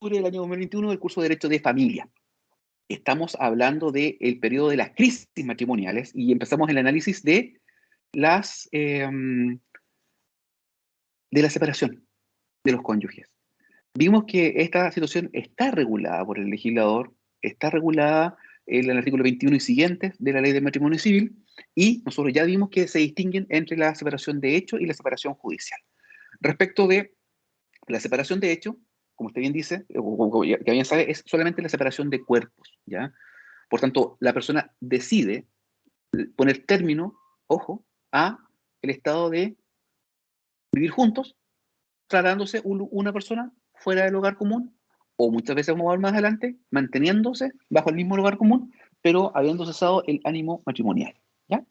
del año 2021 del curso de Derecho de Familia. Estamos hablando del periodo de las crisis matrimoniales y empezamos el análisis de la separación de los cónyuges. Vimos que esta situación está regulada por el legislador, está regulada en el artículo 21 y siguientes de la Ley de Matrimonio Civil, y nosotros ya vimos que se distinguen entre la separación de hecho y la separación judicial. Respecto de la separación de hecho, como usted bien dice, o que bien sabe, es solamente la separación de cuerpos, ¿ya? Por tanto, la persona decide poner término, ojo, a el estado de vivir juntos, trasladándose una persona fuera del hogar común, o muchas veces vamos a ver más adelante, manteniéndose bajo el mismo lugar común, pero habiendo cesado el ánimo matrimonial, ¿ya?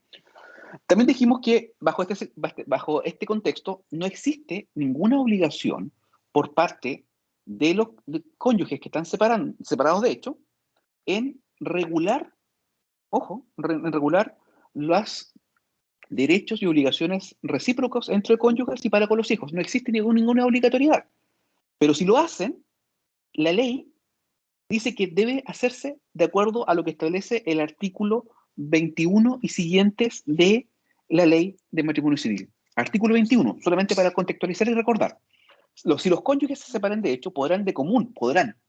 También dijimos que bajo este contexto no existe ninguna obligación por parte de los cónyuges que están separados de hecho en regular, ojo, en regular los derechos y obligaciones recíprocos entre cónyuges y para con los hijos. No existe ninguna obligatoriedad. Pero si lo hacen, la ley dice que debe hacerse de acuerdo a lo que establece el artículo 21 y siguientes de la Ley de Matrimonio Civil. Artículo 21, solamente para contextualizar y recordar. Si los cónyuges se separan de hecho, podrán,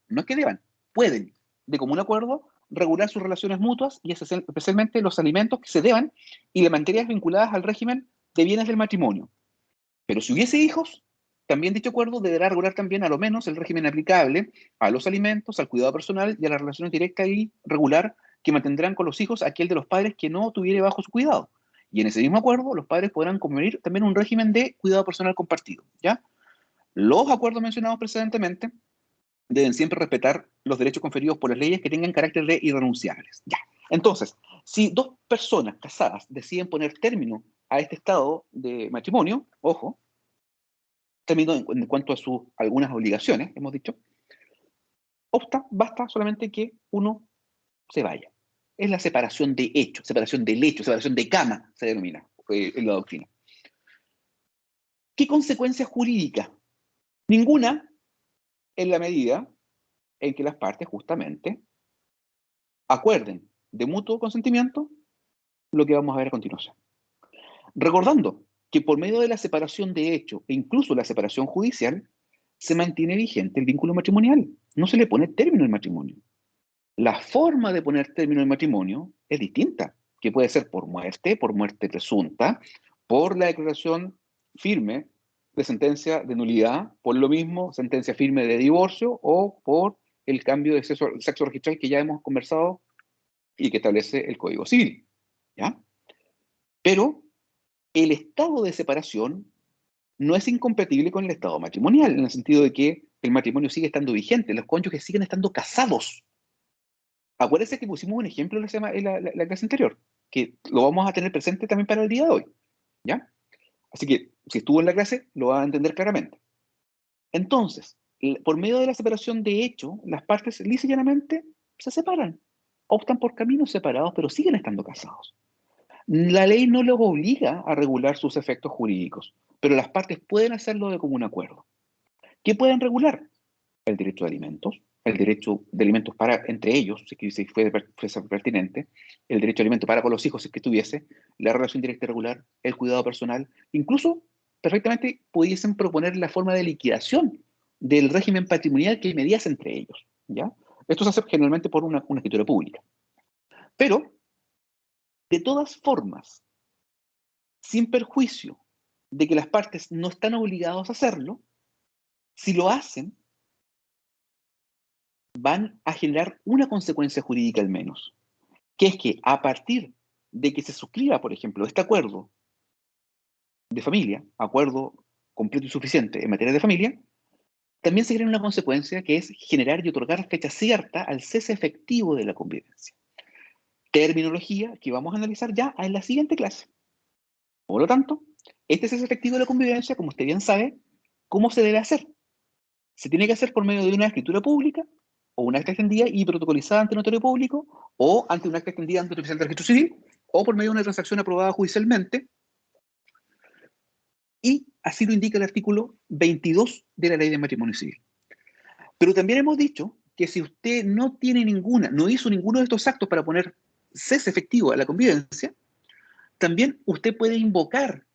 no es que deban, pueden, de común acuerdo, regular sus relaciones mutuas y especialmente los alimentos que se deban y las materias vinculadas al régimen de bienes del matrimonio. Pero si hubiese hijos, también dicho acuerdo deberá regular también a lo menos el régimen aplicable a los alimentos, al cuidado personal y a las relaciones directas y regular que mantendrán con los hijos aquel de los padres que no tuviere bajo su cuidado. Y en ese mismo acuerdo, los padres podrán convenir también un régimen de cuidado personal compartido, ¿ya? Los acuerdos mencionados precedentemente deben siempre respetar los derechos conferidos por las leyes que tengan carácter de irrenunciables. Ya. Entonces, si dos personas casadas deciden poner término a este estado de matrimonio, ojo, término en cuanto a sus algunas obligaciones, hemos dicho, basta solamente que uno se vaya. Es la separación de hecho, separación del hecho, separación de cama, se denomina en la doctrina. ¿Qué consecuencia jurídica? Ninguna, en la medida en que las partes justamente acuerden de mutuo consentimiento lo que vamos a ver a continuación. Recordando que por medio de la separación de hecho e incluso la separación judicial, se mantiene vigente el vínculo matrimonial. No se le pone término al matrimonio. La forma de poner término al matrimonio es distinta, que puede ser por muerte presunta, por la declaración firme de sentencia de nulidad, por lo mismo sentencia firme de divorcio o por el cambio de sexo registral que ya hemos conversado y que establece el Código Civil, ¿ya? Pero el estado de separación no es incompatible con el estado matrimonial, en el sentido de que el matrimonio sigue estando vigente, los cónyuges siguen estando casados. Acuérdense que pusimos un ejemplo en la clase anterior, que lo vamos a tener presente también para el día de hoy, ¿ya? Así que, si estuvo en la clase, lo va a entender claramente. Entonces, por medio de la separación de hecho, las partes lisa y llanamente se separan, optan por caminos separados, pero siguen estando casados. La ley no los obliga a regular sus efectos jurídicos, pero las partes pueden hacerlo de común acuerdo. ¿Qué pueden regular? El derecho de alimentos, el derecho de alimentos para entre ellos, si fuese pertinente, el derecho de alimentos para con los hijos si es que tuviese, la relación directa y regular, el cuidado personal, incluso perfectamente pudiesen proponer la forma de liquidación del régimen patrimonial que mediase entre ellos, ¿ya? Esto se hace generalmente por una escritura pública. Pero, de todas formas, sin perjuicio de que las partes no están obligadas a hacerlo, si lo hacen, van a generar una consecuencia jurídica al menos, que es que a partir de que se suscriba, por ejemplo, este acuerdo de familia, acuerdo completo y suficiente en materia de familia, también se genera una consecuencia que es generar y otorgar fecha cierta al cese efectivo de la convivencia. Terminología que vamos a analizar ya en la siguiente clase. Por lo tanto, este cese efectivo de la convivencia, como usted bien sabe, ¿cómo se debe hacer? Se tiene que hacer por medio de una escritura pública o una acta extendida y protocolizada ante notario público o ante una acta extendida ante el oficial de registro civil o por medio de una transacción aprobada judicialmente, y así lo indica el artículo 22 de la Ley de Matrimonio Civil. Pero también hemos dicho que si usted no hizo ninguno de estos actos para poner cese efectivo a la convivencia, también usted puede invocar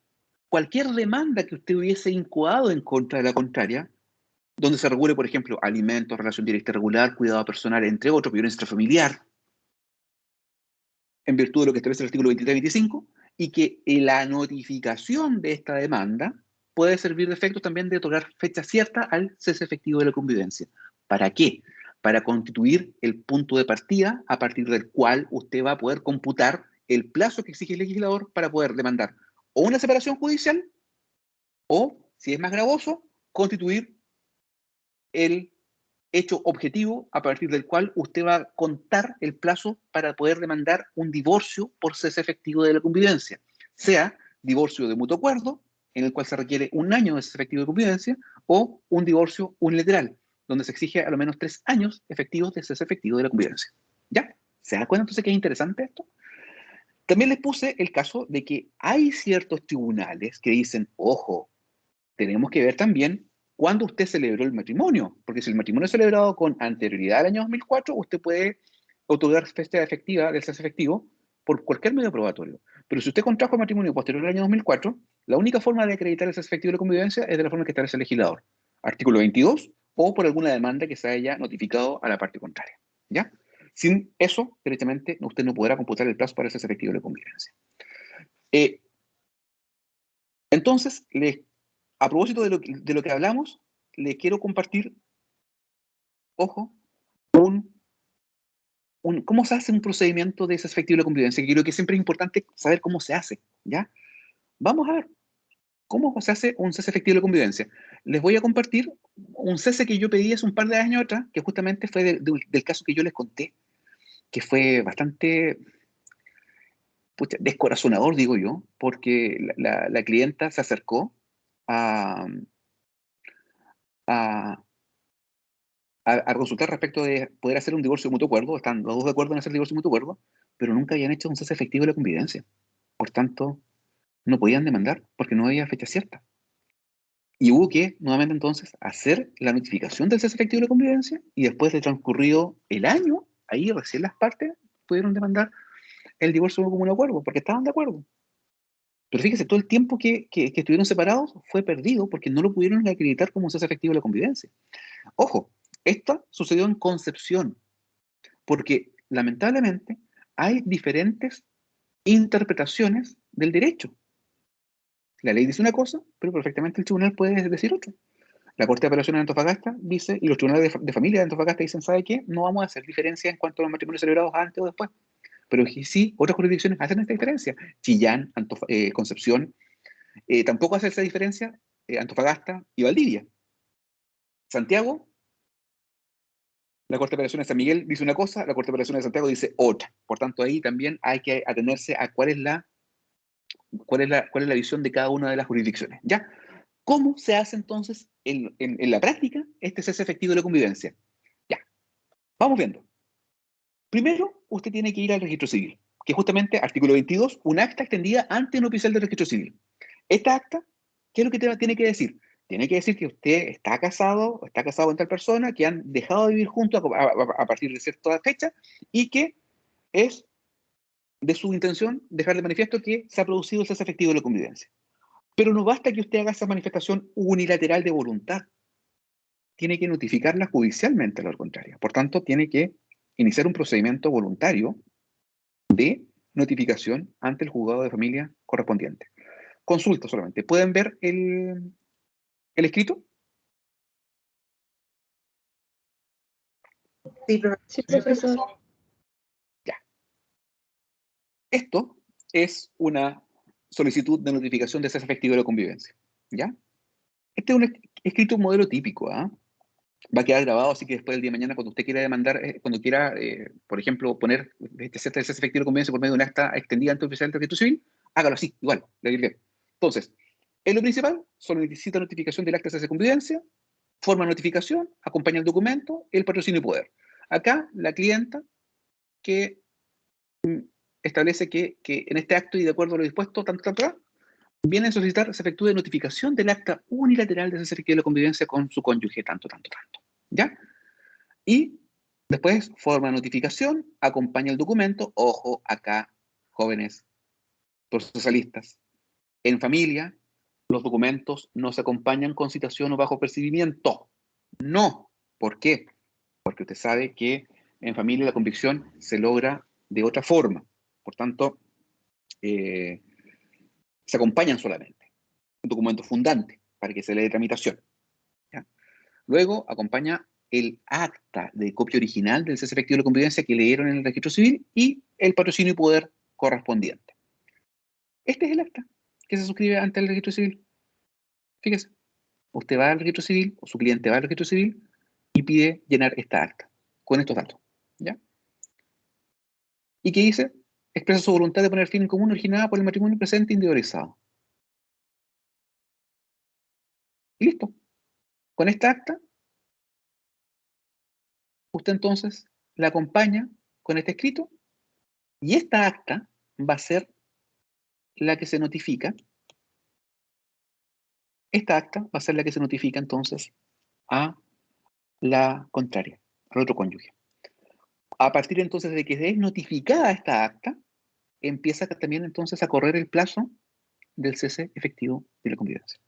cualquier demanda que usted hubiese incoado en contra de la contraria, donde se regule, por ejemplo, alimentos, relación directa y regular, cuidado personal, entre otros, violencia intrafamiliar, en virtud de lo que establece el artículo 23-25, y que la notificación de esta demanda puede servir de efecto también de otorgar fecha cierta al cese efectivo de la convivencia. ¿Para qué? Para constituir el punto de partida a partir del cual usted va a poder computar el plazo que exige el legislador para poder demandar o una separación judicial o, si es más gravoso, constituir el hecho objetivo a partir del cual usted va a contar el plazo para poder demandar un divorcio por cese efectivo de la convivencia, sea divorcio de mutuo acuerdo, en el cual se requiere 1 año de cese efectivo de convivencia, o un divorcio unilateral, donde se exige a lo menos 3 años efectivos de cese efectivo de la convivencia. ¿Ya? ¿Se da cuenta entonces que es interesante esto? También les puse el caso de que hay ciertos tribunales que dicen, ojo, tenemos que ver también cuándo usted celebró el matrimonio, porque si el matrimonio es celebrado con anterioridad al año 2004, usted puede otorgar fecha efectiva del cese efectivo por cualquier medio probatorio. Pero si usted contrajo matrimonio posterior al año 2004, la única forma de acreditar el cese efectivo de la convivencia es de la forma que establece el legislador. Artículo 22, o por alguna demanda que se haya notificado a la parte contraria. ¿Ya? Sin eso, directamente, usted no podrá computar el plazo para el cese efectivo de la convivencia. Entonces, a propósito de lo que hablamos, les quiero compartir, ojo, cómo se hace un procedimiento de cese efectivo de la convivencia, que creo que siempre es importante saber cómo se hace, ¿ya? Vamos a ver cómo se hace un cese efectivo de la convivencia. Les voy a compartir un cese que yo pedí hace un par de años atrás, que justamente fue del caso que yo les conté, que fue bastante descorazonador, digo yo, porque la clienta se acercó a, a, a consultar respecto de poder hacer un divorcio de mutuo acuerdo, están los dos de acuerdo en hacer divorcio de mutuo acuerdo, pero nunca habían hecho un cese efectivo de la convivencia. Por tanto, no podían demandar porque no había fecha cierta. Y hubo que, nuevamente entonces, hacer la notificación del cese efectivo de la convivencia y después de transcurrido el año, ahí recién las partes pudieron demandar el divorcio como un acuerdo, porque estaban de acuerdo. Pero fíjese, todo el tiempo que estuvieron separados fue perdido porque no lo pudieron acreditar como un cese efectivo de la convivencia. Ojo, esto sucedió en Concepción, porque lamentablemente hay diferentes interpretaciones del derecho. La ley dice una cosa, pero perfectamente el tribunal puede decir otra. La Corte de Apelaciones de Antofagasta dice, y los tribunales de familia de Antofagasta dicen, ¿sabe qué? No vamos a hacer diferencia en cuanto a los matrimonios celebrados antes o después. Pero sí, otras jurisdicciones hacen esta diferencia. Chillán, Concepción, tampoco hace esa diferencia Antofagasta y Valdivia. Santiago, la Corte de Apelaciones de San Miguel dice una cosa, la Corte de Apelaciones de Santiago dice otra. Por tanto, ahí también hay que atenerse a cuál es la visión de cada una de las jurisdicciones. ¿Ya? ¿Cómo se hace entonces en la práctica este cese efectivo de la convivencia? Ya, vamos viendo. Primero, usted tiene que ir al registro civil, que es justamente, artículo 22, un acta extendida ante un oficial del registro civil. Esta acta, ¿qué es lo que tiene que decir? Tiene que decir que usted está casado con tal persona, que han dejado de vivir juntos a partir de cierta fecha y que es de su intención dejar de manifiesto que se ha producido el cese efectivo de la convivencia. Pero no basta que usted haga esa manifestación unilateral de voluntad. Tiene que notificarla judicialmente a la contraria. Por tanto, tiene que iniciar un procedimiento voluntario de notificación ante el juzgado de familia correspondiente. Consulta solamente. ¿Pueden ver el escrito? Sí, profesor. Ya. Esto es una solicitud de notificación de cese efectivo de la convivencia. ¿Ya? Este es un escrito modelo típico, ¿ah? Va a quedar grabado, así que después del día de mañana, cuando usted quiera demandar, cuando quiera, por ejemplo, poner este cese efectivo de convivencia por medio de una acta extendida ante el oficial del registro civil, hágalo así, igual, le diré. Entonces, en lo principal, solicita notificación del acta de cese de convivencia, forma de notificación, acompaña el documento, el patrocinio y poder. Acá, la clienta que establece que en este acto y de acuerdo a lo dispuesto, viene a solicitar se efectúe notificación del acta unilateral de cese efectivo de la convivencia con su cónyuge, tanto. ¿Ya? Y después forma notificación, acompaña el documento. Ojo, acá, jóvenes procesalistas. En familia, los documentos no se acompañan con citación o bajo percibimiento. No. ¿Por qué? Porque usted sabe que en familia la convicción se logra de otra forma. Por tanto, se acompañan solamente. Un documento fundante para que se le dé tramitación. ¿Ya? Luego acompaña el acta de copia original del cese efectivo de la convivencia que leyeron en el registro civil y el patrocinio y poder correspondiente. Este es el acta que se suscribe ante el registro civil. Fíjese, usted va al registro civil o su cliente va al registro civil y pide llenar esta acta con estos datos. ¿Ya? ¿Y qué dice? Expresa su voluntad de poner fin en común originada por el matrimonio presente individualizado. Y listo. Con esta acta, usted entonces la acompaña con este escrito y esta acta va a ser la que se notifica. Esta acta va a ser la que se notifica entonces a la contraria, al otro cónyuge. A partir entonces de que es notificada esta acta, empieza también entonces a correr el plazo del cese efectivo de la convivencia.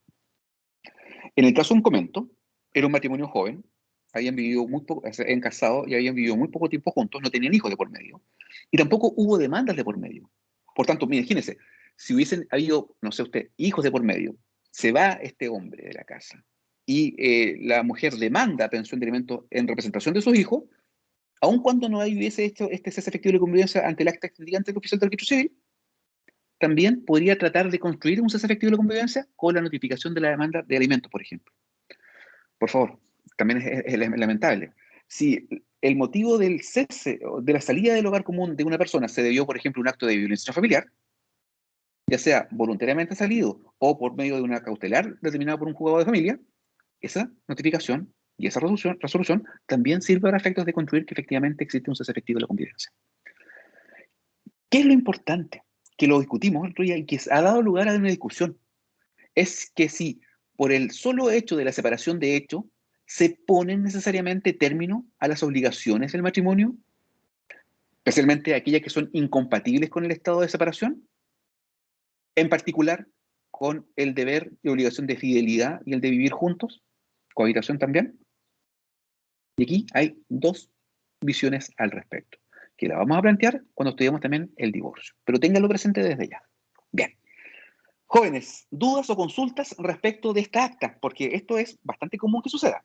En el caso de un comento, era un matrimonio joven, habían vivido muy poco, habían casado y habían vivido muy poco tiempo juntos, no tenían hijos de por medio, y tampoco hubo demandas de por medio. Por tanto, imagínense, si hubiesen habido, no sé usted, hijos de por medio, se va este hombre de la casa y la mujer demanda pensión de alimentos en representación de sus hijos, aun cuando no hubiese hecho este cese efectivo de convivencia ante el acta expediente del oficial del registro civil, también podría tratar de construir un cese efectivo de convivencia con la notificación de la demanda de alimentos, por ejemplo. Por favor, también es lamentable. Si el motivo del cese o de la salida del hogar común de una persona se debió, por ejemplo, a un acto de violencia familiar, ya sea voluntariamente salido o por medio de una cautelar determinada por un juzgado de familia, esa notificación y esa resolución también sirve para efectos de construir que efectivamente existe un cese efectivo de la convivencia. ¿Qué es lo importante? Que lo discutimos el otro día y que ha dado lugar a una discusión. Es que si por el solo hecho de la separación de hecho se ponen necesariamente término a las obligaciones del matrimonio, especialmente aquellas que son incompatibles con el estado de separación, en particular con el deber y obligación de fidelidad y el de vivir juntos, cohabitación también. Y aquí hay dos visiones al respecto, que la vamos a plantear cuando estudiemos también el divorcio, pero ténganlo presente desde ya. Bien. Jóvenes, ¿dudas o consultas respecto de esta acta? Porque esto es bastante común que suceda.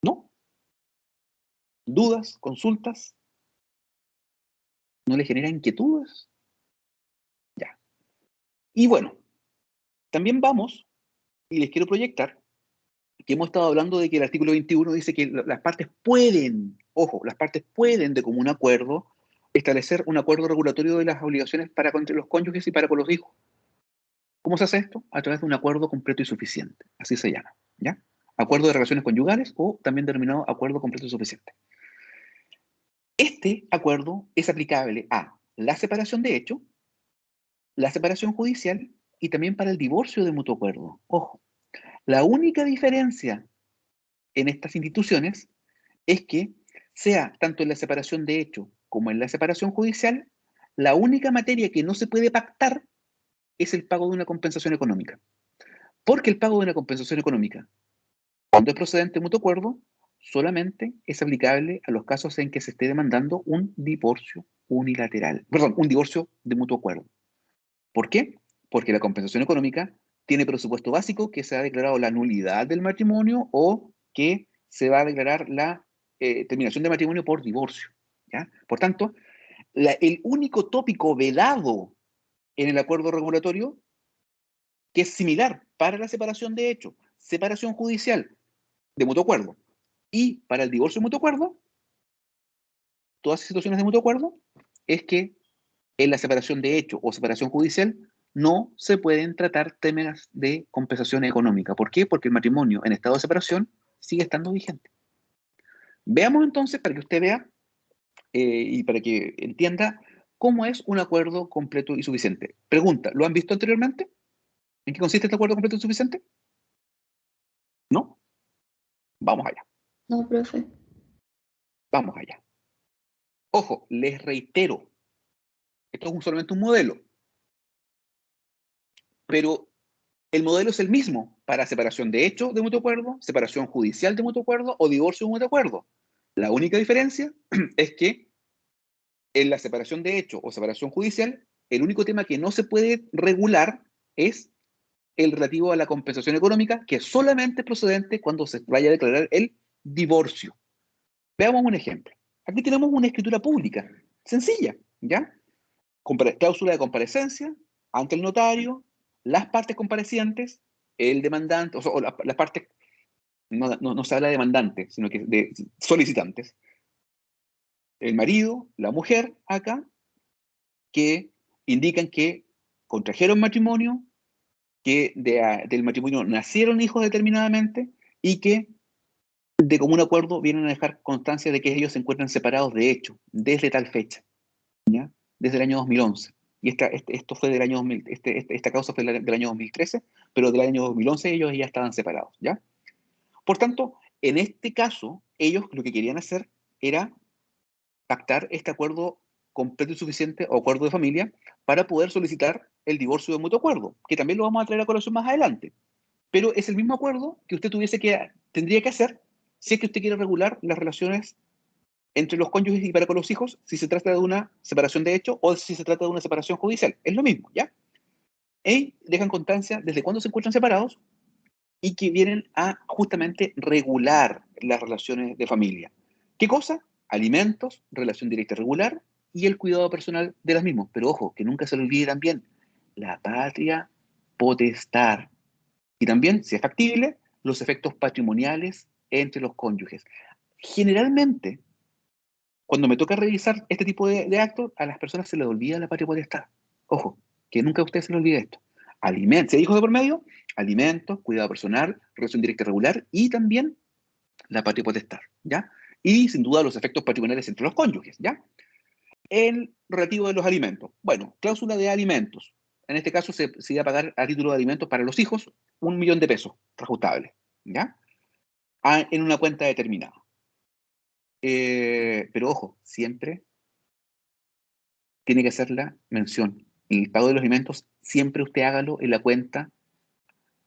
¿No? ¿Dudas? ¿Consultas? ¿No le genera inquietudes? Ya. Y bueno, también vamos, y les quiero proyectar, que hemos estado hablando de que el artículo 21 dice que las partes pueden, ojo, las partes pueden de común acuerdo establecer un acuerdo regulatorio de las obligaciones para con los cónyuges y para con los hijos. ¿Cómo se hace esto? A través de un acuerdo completo y suficiente. Así se llama. ¿Ya? Acuerdo de relaciones conyugales o también denominado acuerdo completo y suficiente. Este acuerdo es aplicable a la separación de hecho, la separación judicial y también para el divorcio de mutuo acuerdo. Ojo, la única diferencia en estas instituciones es que sea tanto en la separación de hecho como en la separación judicial, la única materia que no se puede pactar es el pago de una compensación económica. Porque el pago de una compensación económica, cuando es procedente de mutuo acuerdo, solamente es aplicable a los casos en que se esté demandando un divorcio unilateral, perdón, un divorcio de mutuo acuerdo. ¿Por qué? Porque la compensación económica tiene presupuesto básico que se ha declarado la nulidad del matrimonio o que se va a declarar la terminación del matrimonio por divorcio. ¿Ya? Por tanto, el único tópico vedado en el acuerdo regulatorio, que es similar para la separación de hecho, separación judicial de mutuo acuerdo y para el divorcio de mutuo acuerdo, todas las situaciones de mutuo acuerdo, es que en la separación de hecho o separación judicial no se pueden tratar temas de compensación económica. ¿Por qué? Porque el matrimonio en estado de separación sigue estando vigente. Veamos entonces, para que usted vea y para que entienda cómo es un acuerdo completo y suficiente. Pregunta, ¿lo han visto anteriormente? ¿En qué consiste este acuerdo completo y suficiente? ¿No? Vamos allá. No, profe. Vamos allá. Ojo, les reitero, esto es solamente un modelo, pero el modelo es el mismo para separación de hecho de mutuo acuerdo, separación judicial de mutuo acuerdo o divorcio de mutuo acuerdo. La única diferencia es que en la separación de hecho o separación judicial, el único tema que no se puede regular es el relativo a la compensación económica, que es solamente procedente cuando se vaya a declarar el divorcio. Veamos un ejemplo. Aquí tenemos una escritura pública, sencilla, ¿ya? Cláusula de comparecencia ante el notario, las partes comparecientes, el demandante, o las partes, no se habla de demandante, sino que de solicitantes, el marido, la mujer, acá, que indican que contrajeron matrimonio, que del matrimonio nacieron hijos determinadamente y que de común acuerdo vienen a dejar constancia de que ellos se encuentran separados de hecho, desde tal fecha, ¿ya? Desde el año 2011. Y esto fue del año 2000, esta causa fue del año 2013, pero del año 2011 ellos ya estaban separados, ¿ya? Por tanto, en este caso, ellos lo que querían hacer era pactar este acuerdo completo y suficiente o acuerdo de familia para poder solicitar el divorcio de mutuo acuerdo, que también lo vamos a traer a colación más adelante. Pero es el mismo acuerdo que usted tendría que hacer si es que usted quiere regular las relaciones entre los cónyuges y para con los hijos, si se trata de una separación de hecho o si se trata de una separación judicial. Es lo mismo, ¿ya? Y dejan constancia desde cuándo se encuentran separados y que vienen a justamente regular las relaciones de familia. ¿Qué cosa? Alimentos, relación directa y regular y el cuidado personal de las mismas. Pero ojo, que nunca se le olvide también la patria potestad. Y también, si es factible, los efectos patrimoniales entre los cónyuges. Generalmente, cuando me toca revisar este tipo de actos, a las personas se les olvida la patria potestad. Ojo, que nunca a usted se le olvide esto. Alimentos, ¿se dijo de por medio? Alimentos, cuidado personal, relación directa y regular y también la patria potestad, ¿ya? Y sin duda los efectos patrimoniales entre los cónyuges, ¿ya? El relativo de los alimentos. Bueno, cláusula de alimentos. En este caso se iba a pagar a título de alimentos para los hijos 1.000.000 de pesos, reajustable, ¿ya? En una cuenta determinada. Pero ojo, siempre tiene que hacer la mención. El pago de los alimentos, siempre usted hágalo en la cuenta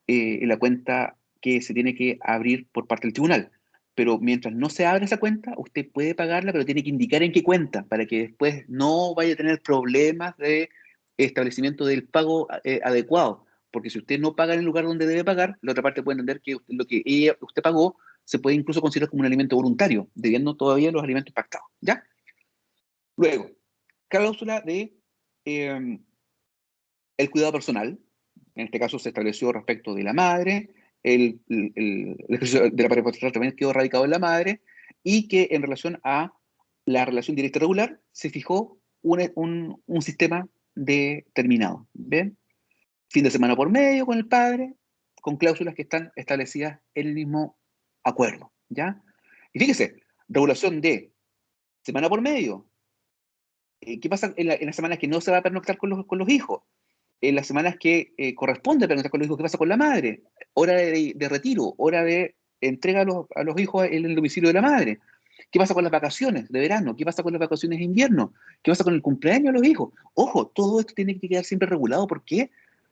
que se tiene que abrir por parte del tribunal. Pero mientras no se abra esa cuenta, usted puede pagarla, pero tiene que indicar en qué cuenta, para que después no vaya a tener problemas de establecimiento del pago adecuado. Porque si usted no paga en el lugar donde debe pagar, la otra parte puede entender que lo que usted pagó se puede incluso considerar como un alimento voluntario, debiendo todavía los alimentos pactados, ¿ya? Luego, cláusula de el cuidado personal. En este caso se estableció respecto de la madre, el ejercicio de la pareja potestad también quedó radicado en la madre, y que en relación a la relación directa regular se fijó un sistema determinado. ¿Ven? Fin de semana por medio con el padre, con cláusulas que están establecidas en el mismo acuerdo. ¿Ya? Y fíjese, regulación de semana por medio. ¿Qué pasa en las semanas que no se va a pernoctar con los hijos? En las semanas que corresponde pernoctar con los hijos, ¿qué pasa con la madre? Hora de retiro, hora de entrega a los hijos en el domicilio de la madre. ¿Qué pasa con las vacaciones de verano? ¿Qué pasa con las vacaciones de invierno? ¿Qué pasa con el cumpleaños de los hijos? Ojo, todo esto tiene que quedar siempre regulado. ¿Por qué?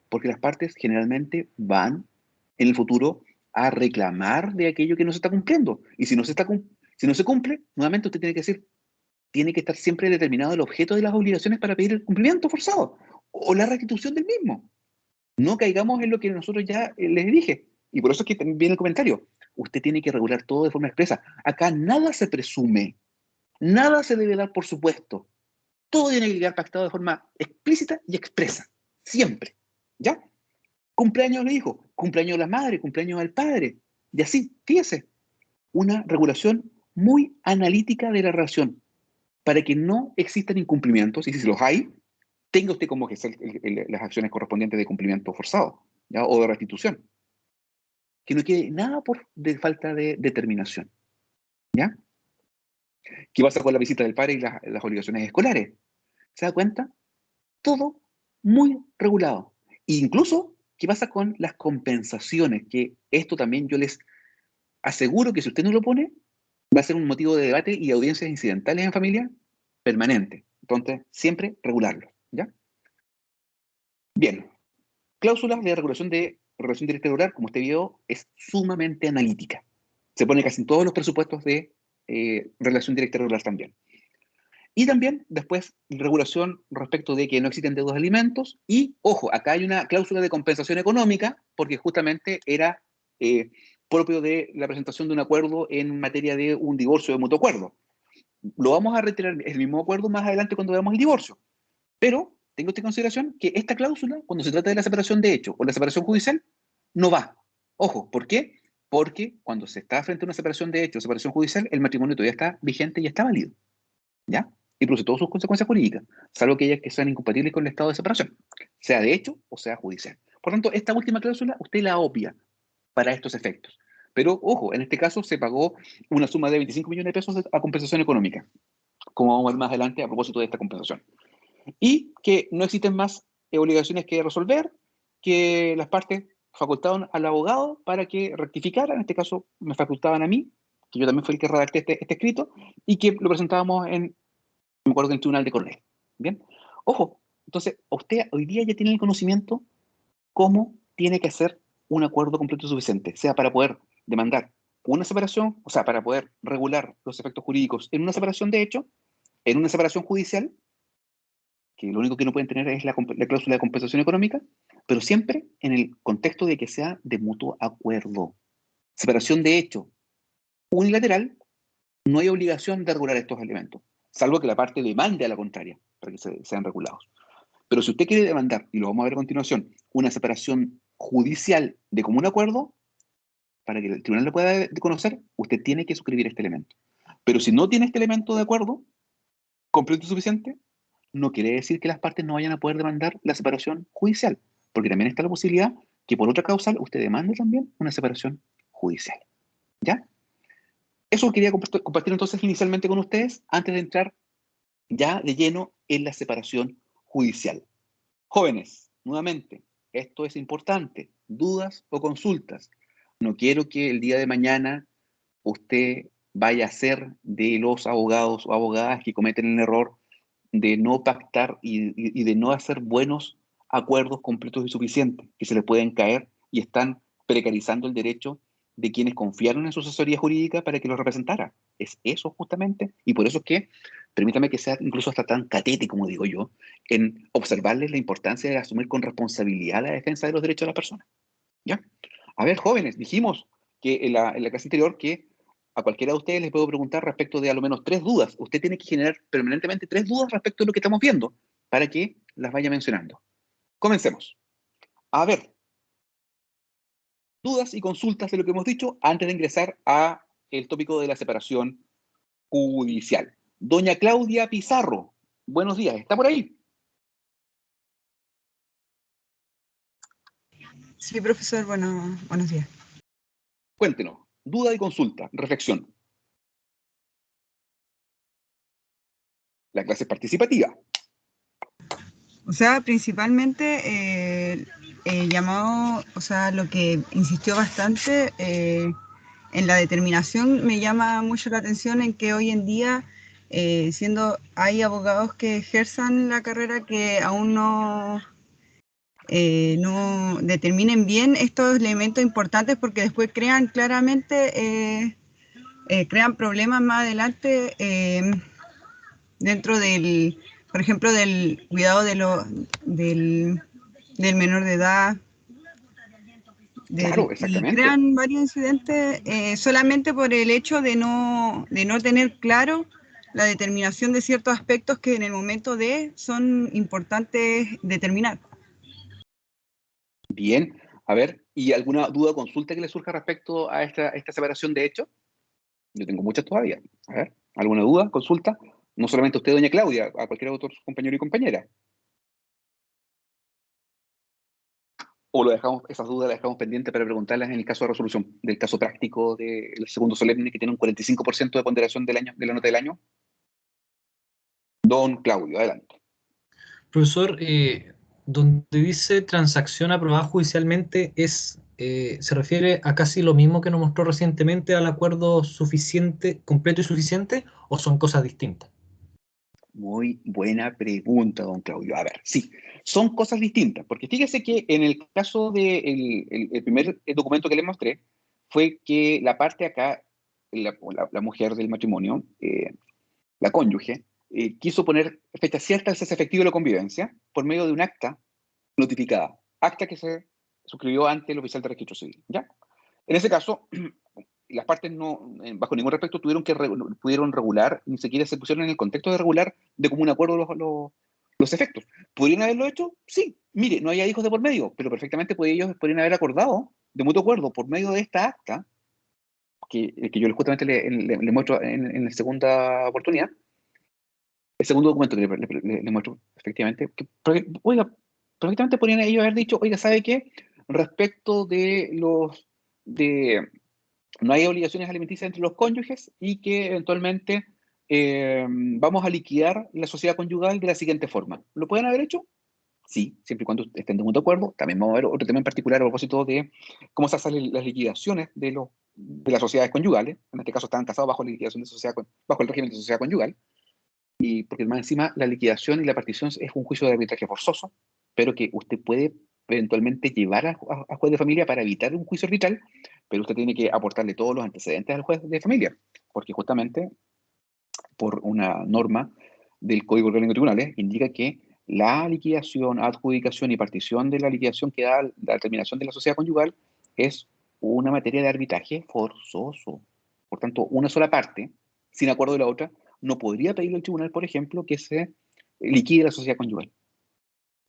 Porque las partes generalmente van en el futuro a reclamar de aquello que no se está cumpliendo. Y si no se cumple, nuevamente usted tiene que decir, tiene que estar siempre determinado el objeto de las obligaciones para pedir el cumplimiento forzado o la restitución del mismo. No caigamos en lo que nosotros ya les dije. Y por eso es que también viene el comentario. Usted tiene que regular todo de forma expresa. Acá nada se presume, nada se debe dar por supuesto. Todo tiene que quedar pactado de forma explícita y expresa. Siempre. ¿Ya? Cumpleaños del hijo, cumpleaños de la madre, cumpleaños del padre. Y así, fíjese, una regulación muy analítica de la relación para que no existan incumplimientos, y si los hay, tenga usted como que hacer las acciones correspondientes de cumplimiento forzado, ¿ya? O de restitución. Que no quede nada de falta de determinación. ¿Ya? ¿Qué pasa con la visita del padre y las obligaciones escolares? ¿Se da cuenta? Todo muy regulado. E incluso, ¿qué pasa con las compensaciones? Que esto también yo les aseguro que si usted no lo pone, va a ser un motivo de debate y audiencias incidentales en familia permanente. Entonces, siempre regularlo, ¿ya? Bien, cláusulas de regulación de relación directa regular, como usted vio, es sumamente analítica. Se pone casi en todos los presupuestos de relación directa regular también. Y también, después, regulación respecto de que no existen deudos de alimentos. Y, ojo, acá hay una cláusula de compensación económica, porque justamente era propio de la presentación de un acuerdo en materia de un divorcio de mutuo acuerdo. Lo vamos a retirar el mismo acuerdo más adelante cuando veamos el divorcio. Pero tengo en consideración que esta cláusula, cuando se trata de la separación de hecho o la separación judicial, no va. Ojo, ¿por qué? Porque cuando se está frente a una separación de hecho o separación judicial, el matrimonio todavía está vigente y está válido, ¿ya? Y produce todas sus consecuencias jurídicas, salvo aquellas que sean incompatibles con el estado de separación, sea de hecho o sea judicial. Por tanto, esta última cláusula usted la obvia para estos efectos. Pero, ojo, en este caso se pagó una suma de 25 millones de pesos a compensación económica, como vamos a ver más adelante a propósito de esta compensación. Y que no existen más obligaciones que resolver, que las partes facultaban al abogado para que rectificara, en este caso me facultaban a mí, que yo también fui el que redacté este escrito, y que lo presentábamos en, me acuerdo, en el Tribunal de Coronel. Bien, ojo, entonces usted hoy día ya tiene el conocimiento cómo tiene que hacer un acuerdo completo y suficiente, sea para poder demandar una separación, o sea, para poder regular los efectos jurídicos en una separación de hecho, en una separación judicial, que lo único que no pueden tener es la cláusula de compensación económica, pero siempre en el contexto de que sea de mutuo acuerdo. Separación de hecho unilateral, no hay obligación de regular estos elementos, salvo que la parte demande a la contraria para que sean regulados. Pero si usted quiere demandar, y lo vamos a ver a continuación, una separación judicial de común acuerdo, para que el tribunal lo pueda conocer, usted tiene que suscribir este elemento. Pero si no tiene este elemento de acuerdo completo y suficiente, no quiere decir que las partes no vayan a poder demandar la separación judicial, porque también está la posibilidad que por otra causal usted demande también una separación judicial. ¿Ya? Eso quería compartir entonces inicialmente con ustedes antes de entrar ya de lleno en la separación judicial. Jóvenes, nuevamente, esto es importante. Dudas o consultas. No quiero que el día de mañana usted vaya a ser de los abogados o abogadas que cometen el error de no pactar y de no hacer buenos acuerdos completos y suficientes, que se les pueden caer y están precarizando el derecho de quienes confiaron en su asesoría jurídica para que los representara. Es eso justamente, y por eso es que, permítame que sea incluso hasta tan catético, como digo yo, en observarles la importancia de asumir con responsabilidad la defensa de los derechos de la persona. ¿Ya? A ver, jóvenes, dijimos que en la clase anterior que a cualquiera de ustedes les puedo preguntar respecto de a lo menos 3 dudas. Usted tiene que generar permanentemente 3 dudas respecto de lo que estamos viendo para que las vaya mencionando. Comencemos. A ver, dudas y consultas de lo que hemos dicho antes de ingresar a el tópico de la separación judicial. Doña Claudia Pizarro, buenos días, ¿está por ahí? Sí, profesor, buenos días. Cuéntenos, duda y consulta, reflexión. La clase es participativa. O sea, principalmente llamado, o sea, lo que insistió bastante en la determinación me llama mucho la atención en que hoy en día, hay abogados que ejerzan la carrera que aún no determinen bien estos elementos importantes porque después crean claramente, crean problemas más adelante dentro del, por ejemplo, del cuidado del menor de edad. Claro, Y exactamente. crean varios incidentes solamente por el hecho de no tener claro la determinación de ciertos aspectos que en el momento son importantes determinar. Bien, a ver, ¿y alguna duda o consulta que le surja respecto a esta separación de hechos? Yo tengo muchas todavía. A ver, ¿alguna duda, consulta? No solamente a usted, doña Claudia, a cualquier otro compañero y compañera. O esas dudas las dejamos pendientes para preguntarlas en el caso de resolución, del caso práctico del segundo solemne que tiene un 45% de ponderación del año, de la nota del año. Don Claudio, adelante. Profesor, donde dice transacción aprobada judicialmente, ¿es ¿se refiere a casi lo mismo que nos mostró recientemente al acuerdo suficiente, completo y suficiente, o son cosas distintas? Muy buena pregunta, don Claudio. A ver, sí, son cosas distintas, porque fíjese que en el caso del el primer documento que le mostré, fue que la parte acá, la mujer del matrimonio, la cónyuge, quiso poner fecha cierta al cese efectivo de la convivencia por medio de un acta notificada, acta que se suscribió ante el oficial de registro civil, ¿ya? En ese caso, las partes no, bajo ningún respecto, pudieron regular, ni siquiera se pusieron en el contexto de regular de común acuerdo los efectos. ¿Podrían haberlo hecho? Sí. Mire, no había hijos de por medio, pero perfectamente ellos podrían haber acordado de mutuo acuerdo por medio de esta acta, que yo justamente le muestro en la segunda oportunidad, el segundo documento que le muestro, efectivamente, oiga, perfectamente podrían ellos haber dicho, oiga, ¿sabe qué? Respecto de no hay obligaciones alimenticias entre los cónyuges y que eventualmente vamos a liquidar la sociedad conyugal de la siguiente forma. ¿Lo pueden haber hecho? Sí, siempre y cuando estén de mutuo acuerdo. También vamos a ver otro tema en particular a propósito de cómo se hacen las liquidaciones de las sociedades conyugales. En este caso estaban casados bajo, bajo el régimen de sociedad conyugal. Y porque más encima la liquidación y la partición es un juicio de arbitraje forzoso, pero que usted puede eventualmente llevar a juez de familia para evitar un juicio arbitral, pero usted tiene que aportarle todos los antecedentes al juez de familia, porque justamente por una norma del Código Orgánico de Tribunales indica que la liquidación, adjudicación y partición de la liquidación que da la terminación de la sociedad conyugal es una materia de arbitraje forzoso. Por tanto, una sola parte, sin acuerdo de la otra, no podría pedirle al tribunal, por ejemplo, que se liquide la sociedad conyugal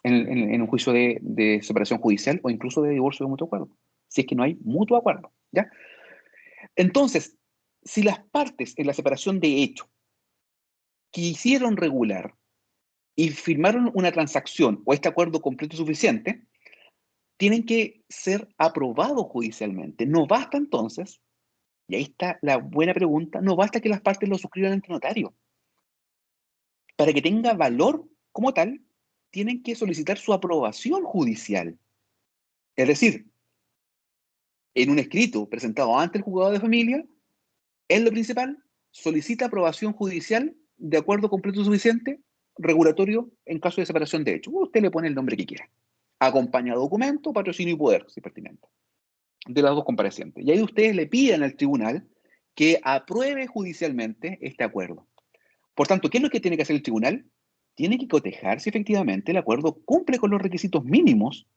en un juicio de separación judicial o incluso de divorcio de mutuo acuerdo, si es que no hay mutuo acuerdo, ¿ya? Entonces, si las partes en la separación de hecho quisieron regular y firmaron una transacción o este acuerdo completo y suficiente, tienen que ser aprobados judicialmente. No basta entonces, y ahí está la buena pregunta, no basta que las partes lo suscriban ante notario. Para que tenga valor como tal, tienen que solicitar su aprobación judicial. Es decir, en un escrito presentado ante el juzgado de familia, es lo principal, solicita aprobación judicial de acuerdo completo y suficiente, regulatorio en caso de separación de hechos. Usted le pone el nombre que quiera. Acompaña documento, patrocinio y poder, si pertinente, de las dos comparecientes. Y ahí ustedes le piden al tribunal que apruebe judicialmente este acuerdo. Por tanto, ¿qué es lo que tiene que hacer el tribunal? Tiene que cotejar si efectivamente el acuerdo cumple con los requisitos mínimos,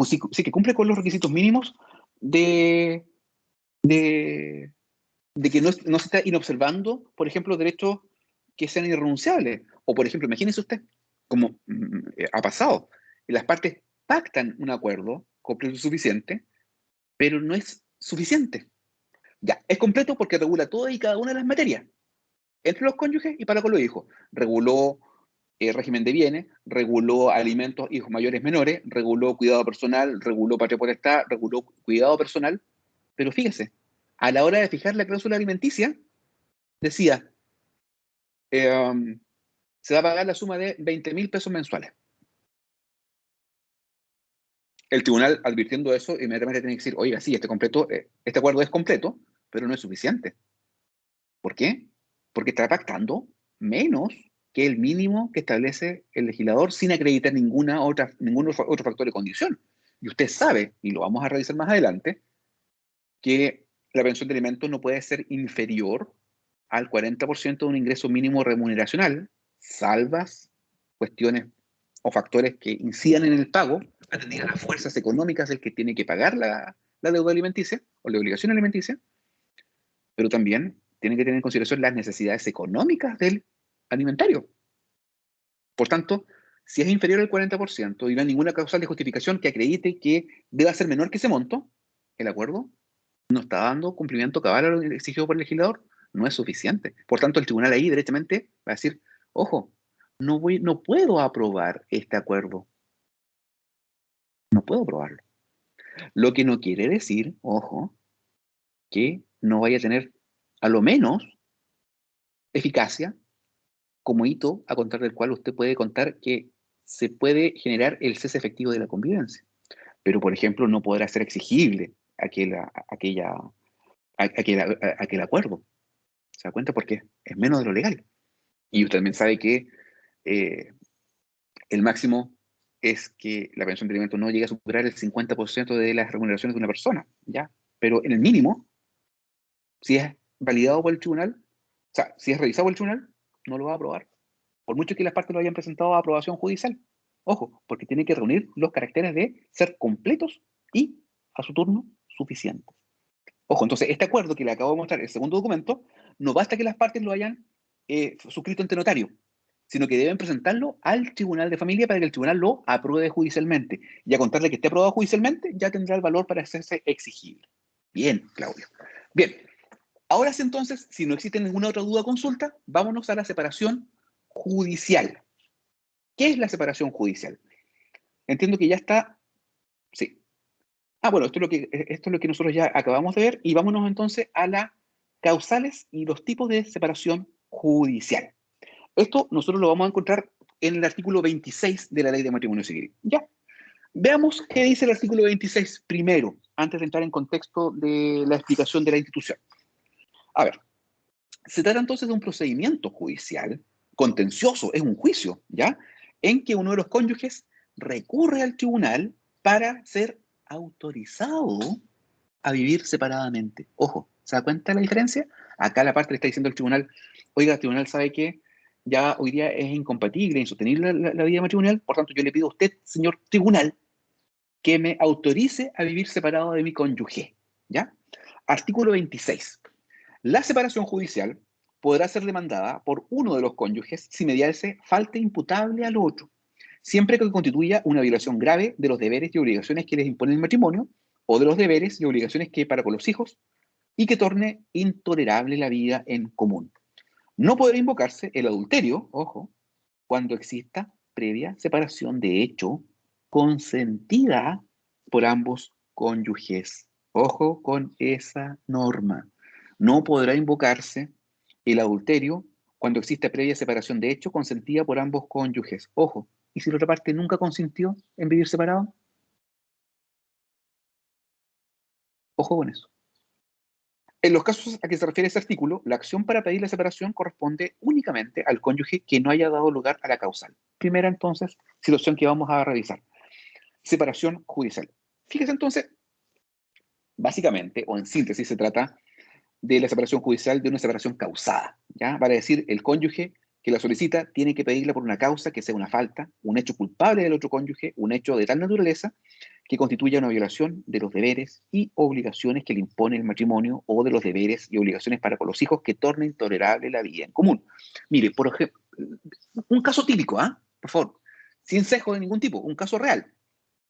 sí que cumple con los requisitos mínimos de, de, de que no se está inobservando, por ejemplo, derechos que sean irrenunciables. O, por ejemplo, imagínese usted, como ha pasado, las partes pactan un acuerdo completo y suficiente, pero no es suficiente. Ya, es completo porque regula todas y cada una de las materias, entre los cónyuges y para con los hijos. Reguló régimen de bienes, reguló alimentos, hijos mayores, menores, reguló cuidado personal, reguló patria potestad, reguló cuidado personal, pero fíjese, a la hora de fijar la cláusula alimenticia, decía, eh, se va a pagar la suma de 20.000 pesos mensuales. El tribunal, advirtiendo eso, inmediatamente tiene que decir, oiga, sí, este acuerdo es completo, pero no es suficiente. ¿Por qué? Porque está pactando menos que el mínimo que establece el legislador sin acreditar ningún otro factor de condición. Y usted sabe, y lo vamos a revisar más adelante, que la pensión de alimentos no puede ser inferior al 40% de un ingreso mínimo remuneracional, salvas cuestiones o factores que incidan en el pago, atendidas a las fuerzas económicas del que tiene que pagar la deuda alimenticia o la obligación alimenticia, pero también tiene que tener en consideración las necesidades económicas del alimentario. Por tanto, si es inferior al 40% y no hay ninguna causal de justificación que acredite que deba ser menor que ese monto, el acuerdo no está dando cumplimiento cabal a lo exigido por el legislador, no es suficiente. Por tanto, el tribunal ahí directamente va a decir, ojo, no puedo aprobar este acuerdo. No puedo aprobarlo. Lo que no quiere decir, ojo, que no vaya a tener a lo menos eficacia como hito a contar del cual usted puede contar que se puede generar el cese efectivo de la convivencia. pero por ejemplo no podrá ser exigible aquel acuerdo. ¿Se da cuenta? Porque es menos de lo legal. Y usted también sabe que el máximo es que la pensión de alimentos no llegue a superar el 50% de las remuneraciones de una persona, ¿ya? Pero en el mínimo, si es validado por el tribunal, o sea, si es revisado por el tribunal, no lo va a aprobar. Por mucho que las partes lo hayan presentado a aprobación judicial. Ojo, porque tiene que reunir los caracteres de ser completos y, a su turno, suficientes. Ojo, entonces, este acuerdo que le acabo de mostrar, el segundo documento, no basta que las partes lo hayan suscrito ante notario, sino que deben presentarlo al tribunal de familia para que el tribunal lo apruebe judicialmente. Y a contarle que esté aprobado judicialmente, ya tendrá el valor para hacerse exigible. Bien, Claudio. Bien, ahora sí, entonces, si no existe ninguna otra duda o consulta, vámonos a la separación judicial. ¿Qué es la separación judicial? Entiendo que ya está... Sí. Bueno, esto es lo que nosotros ya acabamos de ver, y vámonos entonces a las causales y los tipos de separación judicial. Esto nosotros lo vamos a encontrar en el artículo 26 de la Ley de Matrimonio Civil. Ya. Veamos qué dice el artículo 26 primero, antes de entrar en contexto de la explicación de la institución. A ver, se trata entonces de un procedimiento judicial contencioso, es un juicio, ¿ya? En que uno de los cónyuges recurre al tribunal para ser autorizado a vivir separadamente. Ojo, ¿se da cuenta de la diferencia? Acá la parte le está diciendo al tribunal, oiga, el tribunal sabe que ya hoy día es incompatible, insostenible la vida matrimonial, por tanto yo le pido a usted, señor tribunal, que me autorice a vivir separado de mi cónyuge, ¿ya? Artículo 26. La separación judicial podrá ser demandada por uno de los cónyuges si mediase falta imputable al otro, siempre que constituya una violación grave de los deberes y obligaciones que les impone el matrimonio o de los deberes y obligaciones que para con los hijos y que torne intolerable la vida en común. No podrá invocarse el adulterio, ojo, cuando exista previa separación de hecho consentida por ambos cónyuges. Ojo con esa norma. No podrá invocarse el adulterio cuando exista previa separación de hecho consentida por ambos cónyuges. Ojo, ¿y si la otra parte nunca consintió en vivir separado? Ojo con eso. En los casos a que se refiere ese artículo, la acción para pedir la separación corresponde únicamente al cónyuge que no haya dado lugar a la causal. Primera, entonces, situación que vamos a revisar. Separación judicial. Fíjese entonces, básicamente, o en síntesis, se trata de la separación judicial de una separación causada, ¿ya? Para decir, el cónyuge que la solicita tiene que pedirla por una causa que sea una falta, un hecho culpable del otro cónyuge, un hecho de tal naturaleza que constituya una violación de los deberes y obligaciones que le impone el matrimonio o de los deberes y obligaciones para con los hijos que torne intolerable la vida en común. Mire, por ejemplo, un caso típico, por favor, sin sesgo de ningún tipo, un caso real.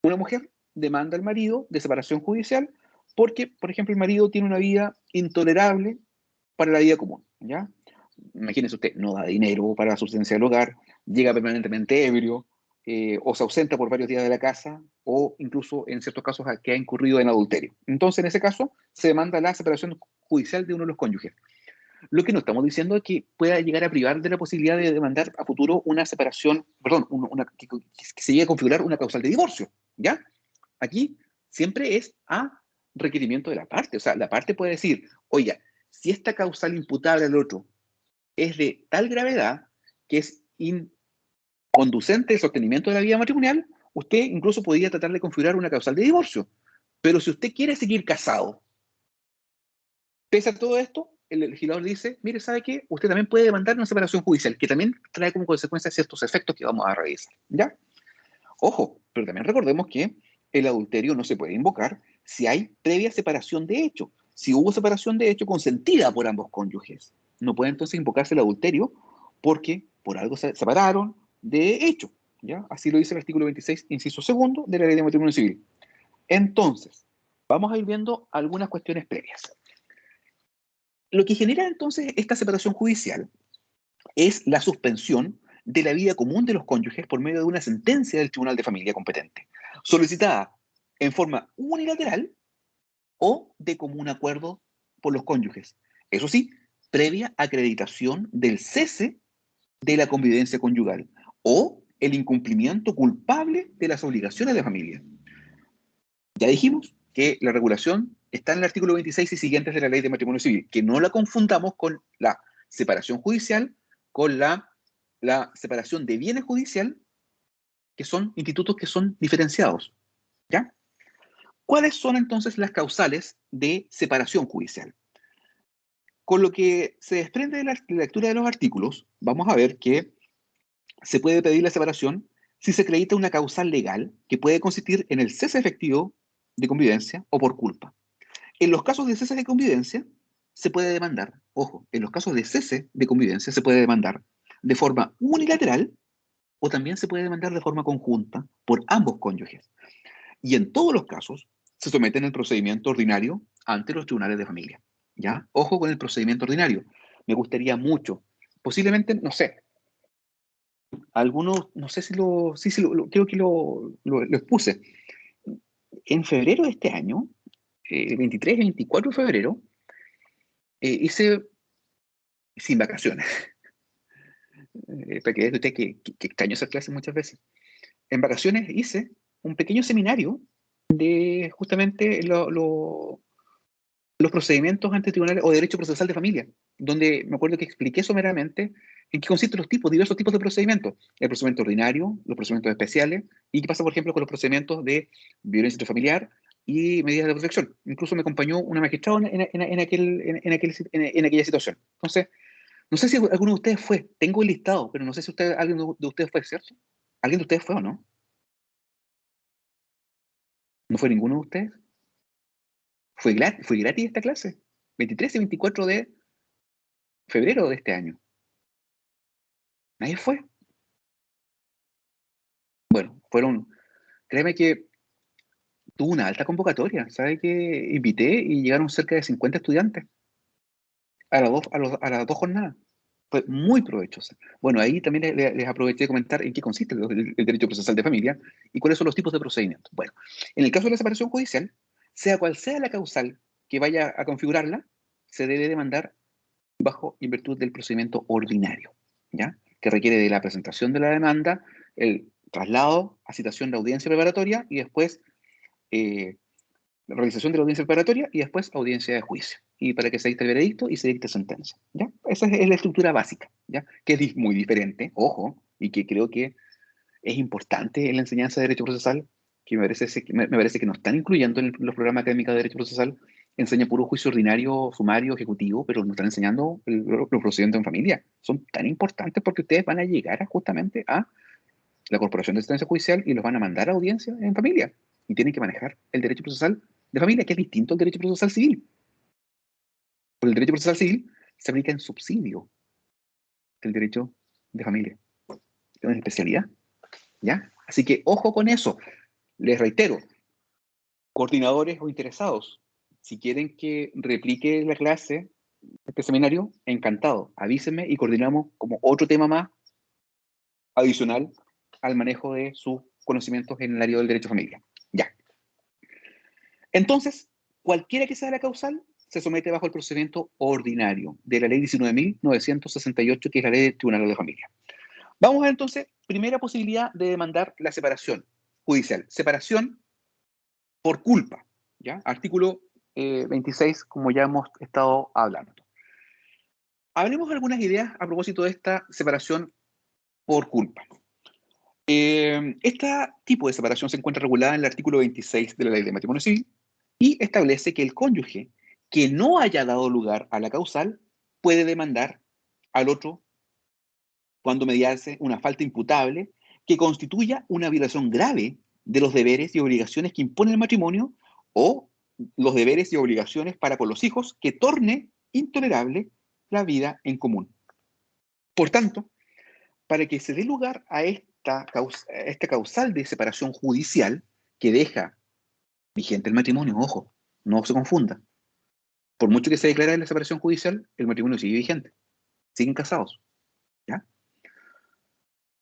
Una mujer demanda al marido de separación judicial porque, por ejemplo, el marido tiene una vida intolerable para la vida común, ¿ya? Imagínese usted, no da dinero para la subsistencia del hogar, llega permanentemente ebrio, o se ausenta por varios días de la casa, o incluso en ciertos casos que ha incurrido en adulterio. Entonces, en ese caso, se demanda la separación judicial de uno de los cónyuges. Lo que no estamos diciendo es que pueda llegar a privar de la posibilidad de demandar a futuro una separación, perdón, que se llegue a configurar una causal de divorcio, ¿ya? Aquí siempre es a requerimiento de la parte. O sea, la parte puede decir, oiga, si esta causal imputable al otro es de tal gravedad que es inconducente al sostenimiento de la vida matrimonial, usted incluso podría tratar de configurar una causal de divorcio. Pero si usted quiere seguir casado, pese a todo esto, el legislador dice, mire, ¿sabe qué? Usted también puede demandar una separación judicial, que también trae como consecuencia ciertos efectos que vamos a revisar, ¿ya? Ojo, pero también recordemos que el adulterio no se puede invocar si hay previa separación de hecho. Si hubo separación de hecho consentida por ambos cónyuges, no puede entonces invocarse el adulterio porque por algo se separaron de hecho, ¿ya? Así lo dice el artículo 26, inciso segundo de la Ley de Matrimonio Civil. Entonces, vamos a ir viendo algunas cuestiones previas. Lo que genera entonces esta separación judicial es la suspensión de la vida común de los cónyuges por medio de una sentencia del Tribunal de Familia competente, solicitada en forma unilateral o de común acuerdo por los cónyuges. Eso sí, previa acreditación del cese de la convivencia conyugal o el incumplimiento culpable de las obligaciones de familia. Ya dijimos que la regulación está en el artículo 26 y siguientes de la Ley de Matrimonio Civil, que no la confundamos con la separación judicial, con la separación de bienes judicial, que son institutos que son diferenciados. ¿Ya? ¿Cuáles son entonces las causales de separación judicial? Con lo que se desprende de la lectura de los artículos, vamos a ver que se puede pedir la separación si se acredita una causal legal que puede consistir en el cese efectivo de convivencia o por culpa. En los casos de cese de convivencia, se puede demandar, ojo, en los casos de cese de convivencia se puede demandar de forma unilateral o también se puede demandar de forma conjunta por ambos cónyuges. Y en todos los casos se someten el procedimiento ordinario ante los tribunales de familia. ¿Ya? Ojo con el procedimiento ordinario. Me gustaría mucho, posiblemente, no sé, algunos, no sé si creo que lo expuse. En febrero de este año, 23, 24 de febrero, hice, sin vacaciones, para que vean usted que extraño hacer clases muchas veces. En vacaciones hice un pequeño seminario de justamente los procedimientos ante tribunales o derecho procesal de familia, donde me acuerdo que expliqué someramente en qué consisten los diversos tipos de procedimientos. El procedimiento ordinario, los procedimientos especiales, y qué pasa, por ejemplo, con los procedimientos de violencia intrafamiliar y medidas de protección. Incluso me acompañó una magistrada en aquella situación. Entonces, no sé si alguno de ustedes fue, tengo el listado, pero no sé si alguien de ustedes fue, ¿cierto? ¿Alguien de ustedes fue o no? ¿No fue ninguno de ustedes? Fue gratis esta clase, 23 y 24 de febrero de este año. Nadie fue. Bueno, créeme que tuvo una alta convocatoria. ¿Sabe que invité y llegaron cerca de 50 estudiantes a las dos jornadas? Fue muy provechosa. Bueno, ahí también les aproveché de comentar en qué consiste el derecho procesal de familia y cuáles son los tipos de procedimientos. Bueno, en el caso de la separación judicial, sea cual sea la causal que vaya a configurarla, se debe demandar bajo y en virtud del procedimiento ordinario, ¿ya? Que requiere de la presentación de la demanda, el traslado a citación de audiencia preparatoria y después la realización de la audiencia preparatoria y después audiencia de juicio. Y para que se dicte el veredicto y se dicte sentencia, ¿ya? Esa es la estructura básica, ¿ya? Que es muy diferente, ojo, y que creo que es importante en la enseñanza de Derecho Procesal, que me parece que no están incluyendo en los programas académicos de Derecho Procesal, enseña puro juicio ordinario, sumario, ejecutivo, pero no están enseñando los procedimientos en familia. Son tan importantes porque ustedes van a llegar justamente a la Corporación de Asistencia Judicial y los van a mandar a audiencia en familia. Y tienen que manejar el derecho procesal de familia, que es distinto al derecho procesal civil. Porque el derecho procesal civil se aplica en subsidio del derecho de familia. Es una especialidad, ¿ya? Así que ojo con eso. Les reitero, coordinadores o interesados, si quieren que replique la clase, este seminario, encantado. Avísenme y coordinamos como otro tema más adicional al manejo de sus conocimientos en el área del derecho de familia. Ya. Entonces, cualquiera que sea la causal, se somete bajo el procedimiento ordinario de la ley 19.968, que es la ley del Tribunal de Familia. Vamos a ver entonces, primera posibilidad de demandar la separación judicial. Separación por culpa, ¿ya? Artículo 26, como ya hemos estado hablando. Hablemos de algunas ideas a propósito de esta separación por culpa. Este tipo de separación se encuentra regulada en el artículo 26 de la Ley de Matrimonio Civil y establece que el cónyuge que no haya dado lugar a la causal puede demandar al otro cuando mediase una falta imputable que constituya una violación grave de los deberes y obligaciones que impone el matrimonio o los deberes y obligaciones para con los hijos que torne intolerable la vida en común. Por tanto, para que se dé lugar a esta causal de separación judicial que deja vigente el matrimonio, ojo, no se confunda. Por mucho que se declare la separación judicial, el matrimonio sigue vigente. Siguen casados. ¿Ya?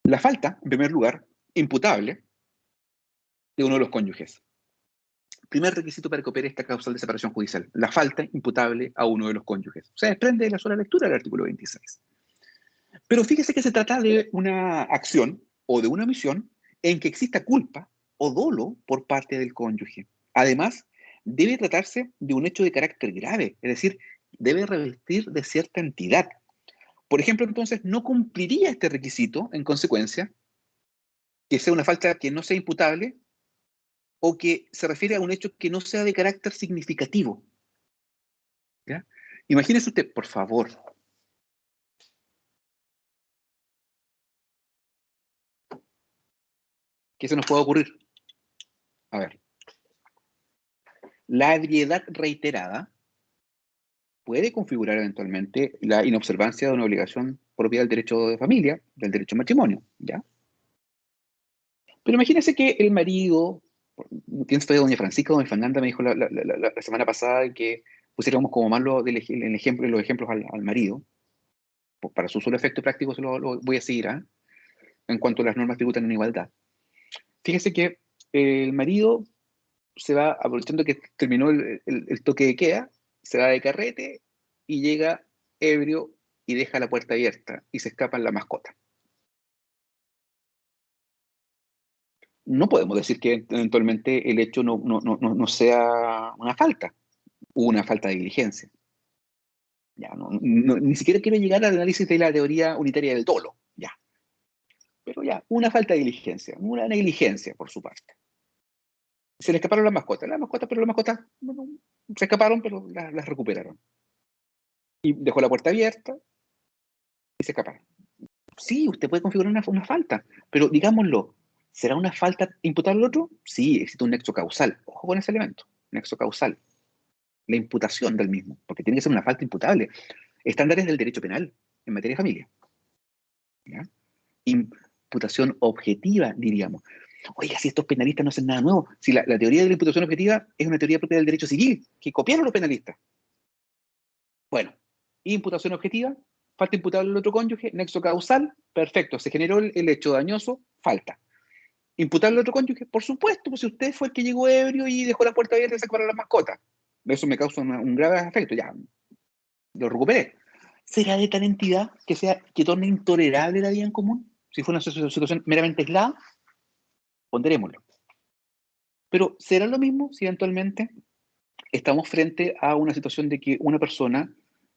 La falta, en primer lugar, imputable de uno de los cónyuges. Primer requisito para que opere esta causal de separación judicial, la falta imputable a uno de los cónyuges. Se desprende de la sola lectura del artículo 26. Pero fíjese que se trata de una acción o de una omisión en que exista culpa o dolo por parte del cónyuge. Además, debe tratarse de un hecho de carácter grave, es decir, debe revestir de cierta entidad. Por ejemplo, entonces, no cumpliría este requisito, en consecuencia, que sea una falta que no sea imputable o que se refiere a un hecho que no sea de carácter significativo. ¿Ya? Imagínese usted, por favor, que se nos pueda ocurrir. A ver, la ebriedad reiterada puede configurar eventualmente la inobservancia de una obligación propia del derecho de familia, del derecho al matrimonio, ¿ya? Pero imagínese que el marido, pienso de doña Francisca, doña Fernanda me dijo la semana pasada que pusiéramos como más los ejemplos al marido, pues para su solo efecto práctico se lo voy a seguir, ¿eh? En cuanto a las normas tributan en igualdad. Fíjese que el marido se va, aprovechando que terminó el toque de queda, se va de carrete y llega ebrio y deja la puerta abierta y se escapa la mascota. No podemos decir que eventualmente el hecho no sea una falta, o una falta de diligencia. Ya, ni siquiera quiero llegar al análisis de la teoría unitaria del dolo, ya. Pero ya, una falta de diligencia, una negligencia por su parte. Se le escaparon las mascotas, pero las mascotas bueno, se escaparon, pero las recuperaron. Y dejó la puerta abierta y se escaparon. Sí, usted puede configurar una falta, pero digámoslo, ¿será una falta imputable al otro? Sí, existe un nexo causal. Ojo con ese elemento, nexo causal. La imputación del mismo, porque tiene que ser una falta imputable. Estándares del derecho penal en materia de familia. ¿Ya? Imputación objetiva, diríamos. Oiga, si estos penalistas no hacen nada nuevo, si la teoría de la imputación objetiva es una teoría propia del derecho civil, que copiaron los penalistas. Bueno, imputación objetiva, falta imputable al otro cónyuge, nexo causal, perfecto, se generó el hecho dañoso, falta. Imputable al otro cónyuge, por supuesto, pues si usted fue el que llegó ebrio y dejó la puerta abierta y se acabaron las mascotas. Eso me causa un grave afecto, ya, lo recuperé. ¿Será de tal entidad que torne intolerable la vida en común? Si fue una situación meramente aislada, ponderémoslo. Pero ¿será lo mismo si eventualmente estamos frente a una situación de que una persona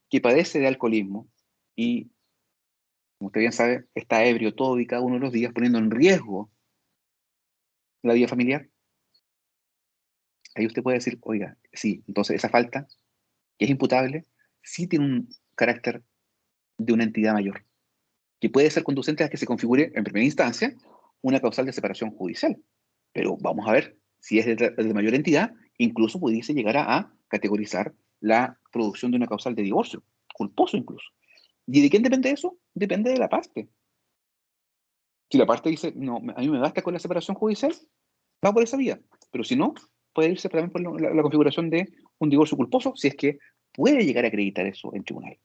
que padece de alcoholismo y, como usted bien sabe, está ebrio todo y cada uno de los días, poniendo en riesgo la vida familiar? Ahí usted puede decir, oiga, sí, entonces esa falta, que es imputable, sí tiene un carácter de una entidad mayor, que puede ser conducente a que se configure, en primera instancia, una causal de separación judicial. Pero vamos a ver, si es de mayor entidad, incluso pudiese llegar a categorizar la producción de una causal de divorcio, culposo incluso. ¿Y de quién depende eso? Depende de la parte. Si la parte dice, no, a mí me basta con la separación judicial, va por esa vía. Pero si no, puede irse también por la configuración de un divorcio culposo, si es que puede llegar a acreditar eso en tribunal.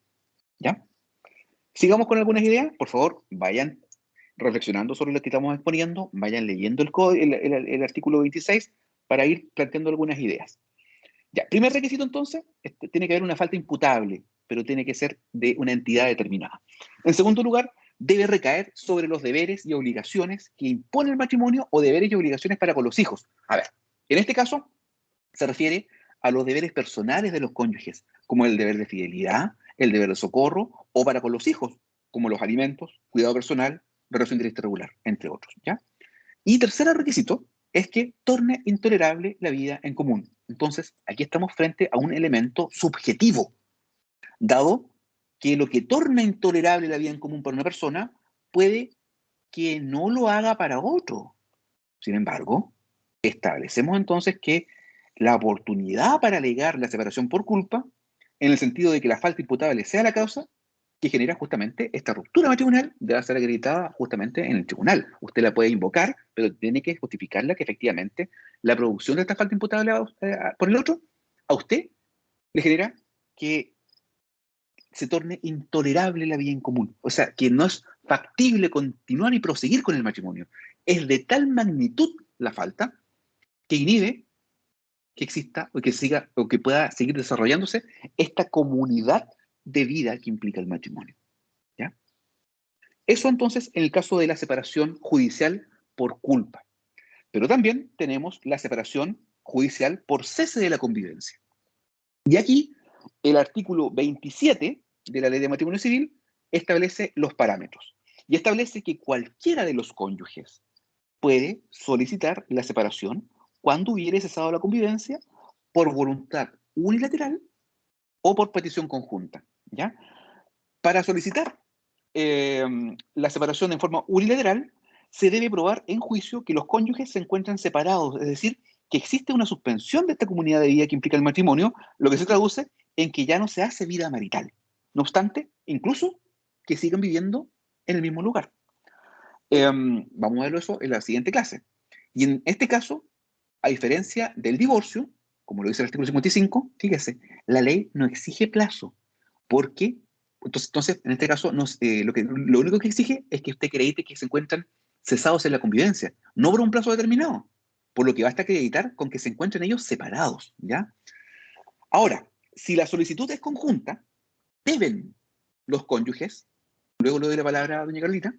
¿Ya? Sigamos con algunas ideas. Por favor, vayan reflexionando sobre lo que estamos exponiendo, vayan leyendo el artículo 26 para ir planteando algunas ideas. Ya, primer requisito entonces, tiene que haber una falta imputable, pero tiene que ser de una entidad determinada. En segundo lugar, debe recaer sobre los deberes y obligaciones que impone el matrimonio o deberes y obligaciones para con los hijos. A ver, en este caso se refiere a los deberes personales de los cónyuges, como el deber de fidelidad, el deber de socorro, o para con los hijos, como los alimentos, cuidado personal, relación directa regular, entre otros. ¿Ya? Y tercer requisito es que torne intolerable la vida en común. Entonces, aquí estamos frente a un elemento subjetivo, dado que lo que torna intolerable la vida en común para una persona puede que no lo haga para otro. Sin embargo, establecemos entonces que la oportunidad para alegar la separación por culpa, en el sentido de que la falta imputable sea la causa, que genera justamente esta ruptura matrimonial, debe ser acreditada justamente en el tribunal. Usted la puede invocar, pero tiene que justificarla que efectivamente la producción de esta falta imputable por el otro, a usted le genera que se torne intolerable la vida en común. O sea, que no es factible continuar y proseguir con el matrimonio. Es de tal magnitud la falta que inhibe que exista o que siga o que pueda seguir desarrollándose esta comunidad de vida que implica el matrimonio. ¿Ya? Eso entonces en el caso de la separación judicial por culpa. Pero también tenemos la separación judicial por cese de la convivencia. Y aquí, el artículo 27 de la Ley de Matrimonio Civil establece los parámetros. Y establece que cualquiera de los cónyuges puede solicitar la separación cuando hubiere cesado la convivencia por voluntad unilateral o por petición conjunta, ¿ya? Para solicitar la separación en forma unilateral, se debe probar en juicio que los cónyuges se encuentran separados, es decir, que existe una suspensión de esta comunidad de vida que implica el matrimonio, lo que se traduce en que ya no se hace vida marital. No obstante, incluso que sigan viviendo en el mismo lugar. Vamos a verlo eso en la siguiente clase. Y en este caso, a diferencia del divorcio, como lo dice el artículo 55, fíjese, la ley no exige plazo, porque entonces en este caso, lo único que exige es que usted acredite que se encuentran cesados en la convivencia, no por un plazo determinado, por lo que basta acreditar con que se encuentren ellos separados, ¿ya? Ahora, si la solicitud es conjunta, deben los cónyuges, luego le doy la palabra a doña Carlita,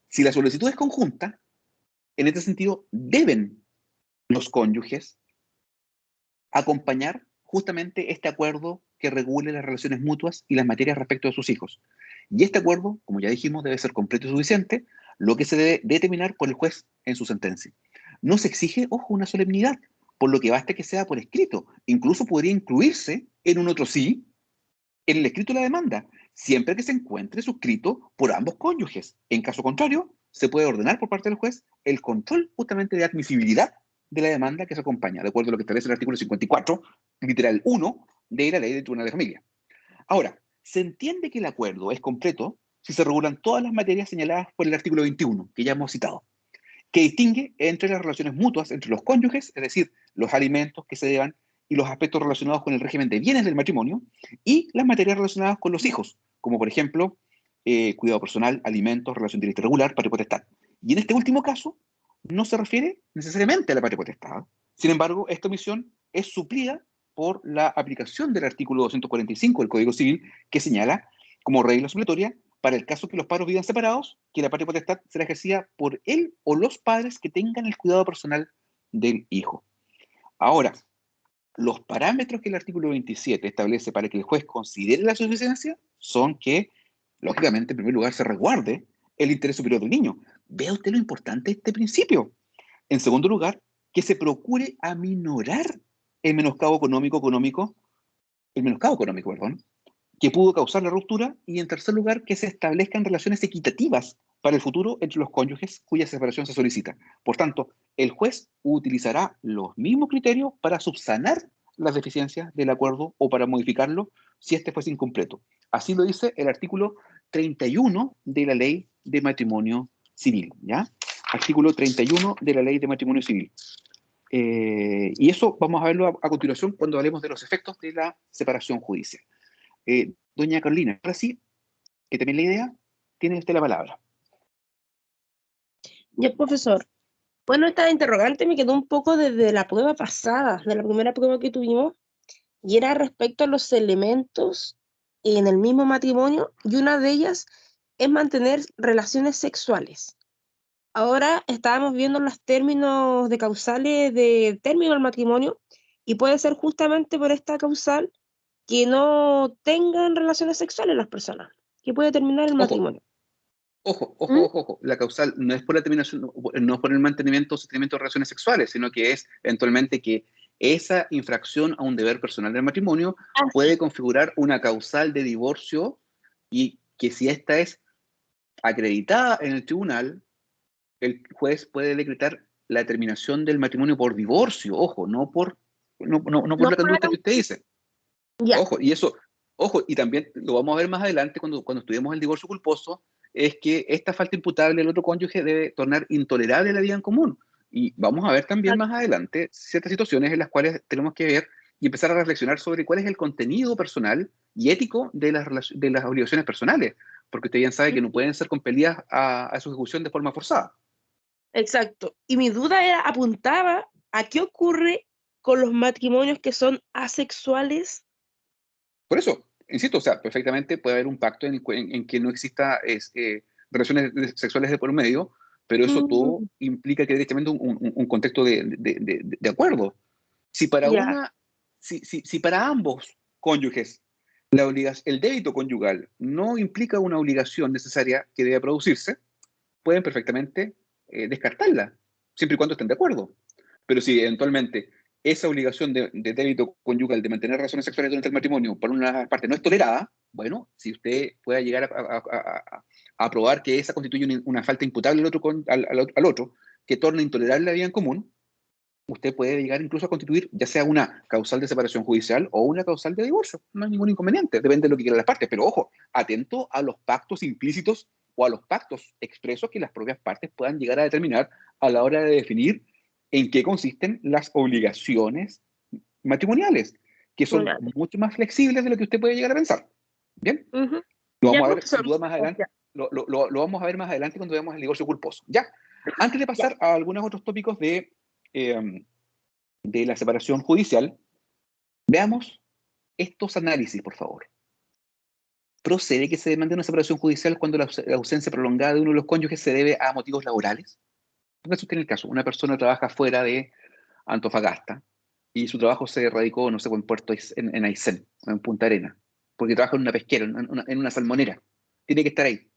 si la solicitud es conjunta, en este sentido, deben los cónyuges acompañar justamente este acuerdo que regule las relaciones mutuas y las materias respecto de sus hijos. Y este acuerdo, como ya dijimos, debe ser completo y suficiente, lo que se debe determinar por el juez en su sentencia. No se exige, ojo, una solemnidad, por lo que basta que sea por escrito. Incluso podría incluirse en un otro sí, en el escrito de la demanda, siempre que se encuentre suscrito por ambos cónyuges. En caso contrario, se puede ordenar por parte del juez el control justamente de admisibilidad de la demanda que se acompaña, de acuerdo a lo que establece el artículo 54, literal 1, de la Ley del Tribunal de Familia. Ahora, se entiende que el acuerdo es completo si se regulan todas las materias señaladas por el artículo 21, que ya hemos citado, que distingue entre las relaciones mutuas entre los cónyuges, es decir, los alimentos que se deban y los aspectos relacionados con el régimen de bienes del matrimonio, y las materias relacionadas con los hijos, como por ejemplo, cuidado personal, alimentos, relación directa y regular, patria potestad. Y en este último caso, no se refiere necesariamente a la patria potestad. Sin embargo, esta omisión es suplida por la aplicación del artículo 245 del Código Civil, que señala como regla supletoria, para el caso que los padres vivan separados, que la patria potestad será ejercida por él o los padres que tengan el cuidado personal del hijo. Ahora, los parámetros que el artículo 27 establece para que el juez considere la suficiencia son que, lógicamente, en primer lugar, se resguarde el interés superior del niño. Vea usted lo importante de este principio. En segundo lugar, que se procure aminorar el menoscabo económico, perdón, que pudo causar la ruptura, y en tercer lugar, que se establezcan relaciones equitativas para el futuro entre los cónyuges cuya separación se solicita. Por tanto, el juez utilizará los mismos criterios para subsanar las deficiencias del acuerdo o para modificarlo si este fuese incompleto. Así lo dice el artículo 31 de la Ley de Matrimonio Civil, ¿ya? Artículo 31 de la Ley de Matrimonio Civil. Y eso vamos a verlo a continuación cuando hablemos de los efectos de la separación judicial. Doña Carolina, ahora sí, que también la idea, tiene usted la palabra. Ya, profesor. Bueno, esta interrogante me quedó un poco desde la prueba pasada, de la primera prueba que tuvimos, y era respecto a los elementos en el mismo matrimonio, y una de ellas es mantener relaciones sexuales. Ahora estábamos viendo los términos de causales de término del matrimonio, y puede ser justamente por esta causal que no tengan relaciones sexuales las personas, que puede terminar el matrimonio. Ojo. La causal no es por la terminación, no es por el mantenimiento o sostenimiento de relaciones sexuales, sino que es eventualmente que esa infracción a un deber personal del matrimonio puede configurar una causal de divorcio, y que si esta es acreditada en el tribunal, el juez puede decretar la terminación del matrimonio por divorcio, ojo, no por la conducta que usted dice. Ya. Ojo, y también lo vamos a ver más adelante cuando estudiemos el divorcio culposo, es que esta falta imputable del otro cónyuge debe tornar intolerable la vida en común. Y vamos a ver también más adelante ciertas situaciones en las cuales tenemos que ver y empezar a reflexionar sobre cuál es el contenido personal y ético de las obligaciones personales, porque usted bien sabe que no pueden ser compelidas a su ejecución de forma forzada. Exacto. Y mi duda apuntaba a qué ocurre con los matrimonios que son asexuales. Por eso, insisto, o sea, perfectamente puede haber un pacto en que no exista relaciones sexuales de por medio, pero eso todo implica que directamente un contexto de acuerdo. Si para Ya. si para ambos cónyuges el débito conyugal no implica una obligación necesaria que deba producirse, pueden perfectamente descartarla, siempre y cuando estén de acuerdo. Pero si eventualmente esa obligación de débito conyugal de mantener relaciones sexuales durante el matrimonio por una parte no es tolerada, bueno, si usted pueda llegar a probar que esa constituye una falta imputable al otro, que torna intolerable la vida en común, usted puede llegar incluso a constituir ya sea una causal de separación judicial o una causal de divorcio. No hay ningún inconveniente, depende de lo que quieran las partes. Pero ojo, atento a los pactos implícitos o a los pactos expresos que las propias partes puedan llegar a determinar a la hora de definir en qué consisten las obligaciones matrimoniales, que son Bueno, mucho más flexibles de lo que usted puede llegar a pensar. ¿Bien? ujú. Lo Ya, vamos a ver profesor. sin duda más adelante. Ya, Lo vamos a ver más adelante cuando veamos el divorcio culposo. Ya, antes de ya. pasar a algunos otros tópicos de la separación judicial, veamos estos análisis, por favor. ¿Procede que se demande una separación judicial cuando la ausencia prolongada de uno de los cónyuges se debe a motivos laborales? Póngase usted en el caso, una persona trabaja fuera de Antofagasta y su trabajo se radicó, no sé, en Puerto en Aysén, en Punta Arenas, porque trabaja en una pesquera, en una salmonera. Tiene que estar ahí.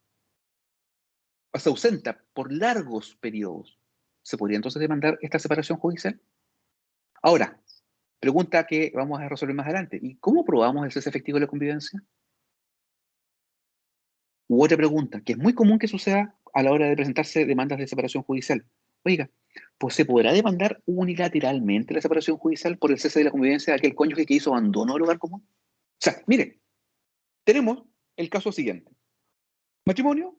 Se ausenta por largos periodos. ¿Se podría entonces demandar esta separación judicial? Ahora, pregunta que vamos a resolver más adelante. ¿Y cómo probamos el cese efectivo de la convivencia? U otra pregunta, que es muy común que suceda a la hora de presentarse demandas de separación judicial. Oiga, pues ¿se podrá demandar unilateralmente la separación judicial por el cese de la convivencia de aquel cónyuge que hizo abandono del hogar común? O sea, mire, tenemos el caso siguiente. Matrimonio,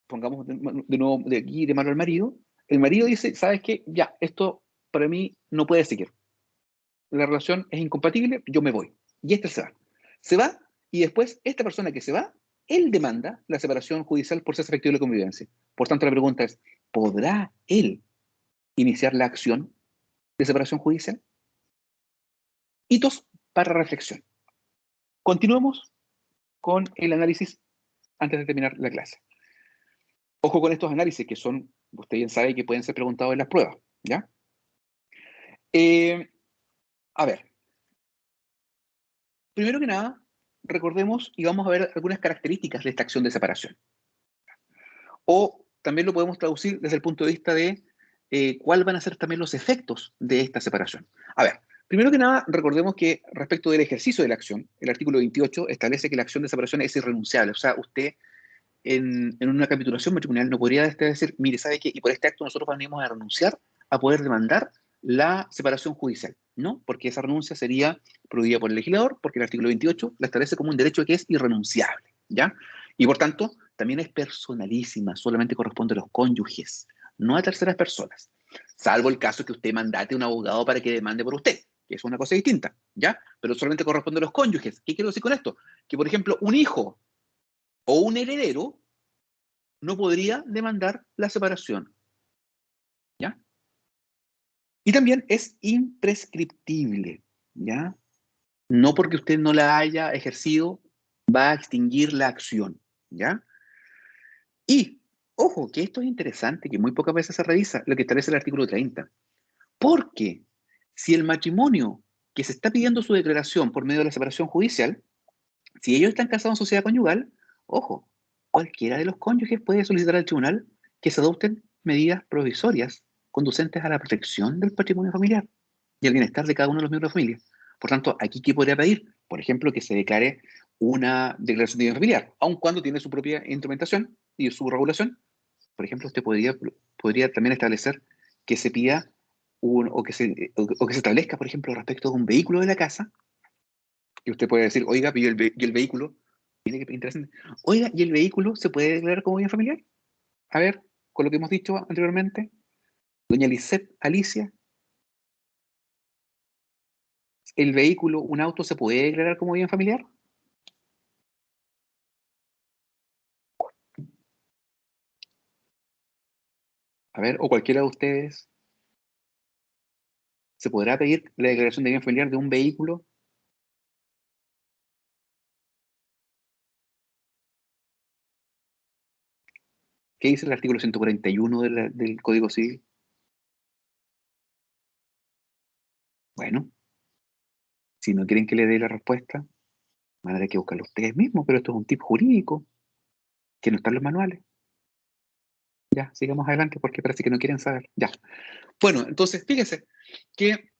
pongamos de nuevo de aquí de mano al marido. El marido dice, ¿sabes qué? Ya, esto para mí no puede seguir. La relación es incompatible, yo me voy. Y este se va. Se va y después esta persona que se va, él demanda la separación judicial por cese efectivo de la convivencia. Por tanto, la pregunta es, ¿podrá él iniciar la acción de separación judicial? Hitos para reflexión. Continuemos con el análisis antes de terminar la clase. Ojo con estos análisis que son, usted bien sabe que pueden ser preguntados en las pruebas, ¿ya? A ver, primero que nada, recordemos y vamos a ver algunas características de esta acción de separación. O también lo podemos traducir desde el punto de vista de cuáles van a ser también los efectos de esta separación. A ver, primero que nada, recordemos que respecto del ejercicio de la acción, el artículo 28 establece que la acción de separación es irrenunciable. O sea, usted en una capitulación matrimonial no podría decir, mire, ¿sabe qué? Y por este acto nosotros venimos a renunciar a poder demandar la separación judicial. No, porque esa renuncia sería prohibida por el legislador, porque el artículo 28 la establece como un derecho que es irrenunciable, ¿ya? Y por tanto, también es personalísima, solamente corresponde a los cónyuges, no a terceras personas, salvo el caso que usted mandate a un abogado para que demande por usted, que es una cosa distinta, ¿ya? Pero solamente corresponde a los cónyuges. ¿Qué quiero decir con esto? Que, por ejemplo, un hijo o un heredero no podría demandar la separación, ¿ya? Y también es imprescriptible, ¿ya? No porque usted no la haya ejercido, va a extinguir la acción, ¿ya? Y, ojo, que esto es interesante, que muy pocas veces se revisa, lo que establece el artículo 30. Porque si el matrimonio que se está pidiendo su declaración por medio de la separación judicial, si ellos están casados en sociedad conyugal, ojo, cualquiera de los cónyuges puede solicitar al tribunal que se adopten medidas provisorias conducentes a la protección del patrimonio familiar y al bienestar de cada uno de los miembros de la familia. Por tanto, aquí, ¿qué podría pedir? Por ejemplo, que se declare una declaración de bien familiar, aun cuando tiene su propia instrumentación y su regulación. Por ejemplo, usted podría también establecer que se pida o que se establezca, por ejemplo, respecto de un vehículo de la casa, y usted puede decir, oiga, y el vehículo, tiene que interesante, oiga, ¿y el vehículo se puede declarar como bien familiar? A ver, con lo que hemos dicho anteriormente, doña Lisette Alicia, ¿el vehículo, un auto, se puede declarar como bien familiar? A ver, o cualquiera de ustedes, ¿se podrá pedir la declaración de bien familiar de un vehículo? ¿Qué dice el artículo 141 del Código Civil? Bueno, Si no quieren que le dé la respuesta, van a tener que buscarlo ustedes mismos, pero esto es un tip jurídico que no está en los manuales. Ya, sigamos adelante porque parece que no quieren saber. Ya. Bueno, entonces, fíjense que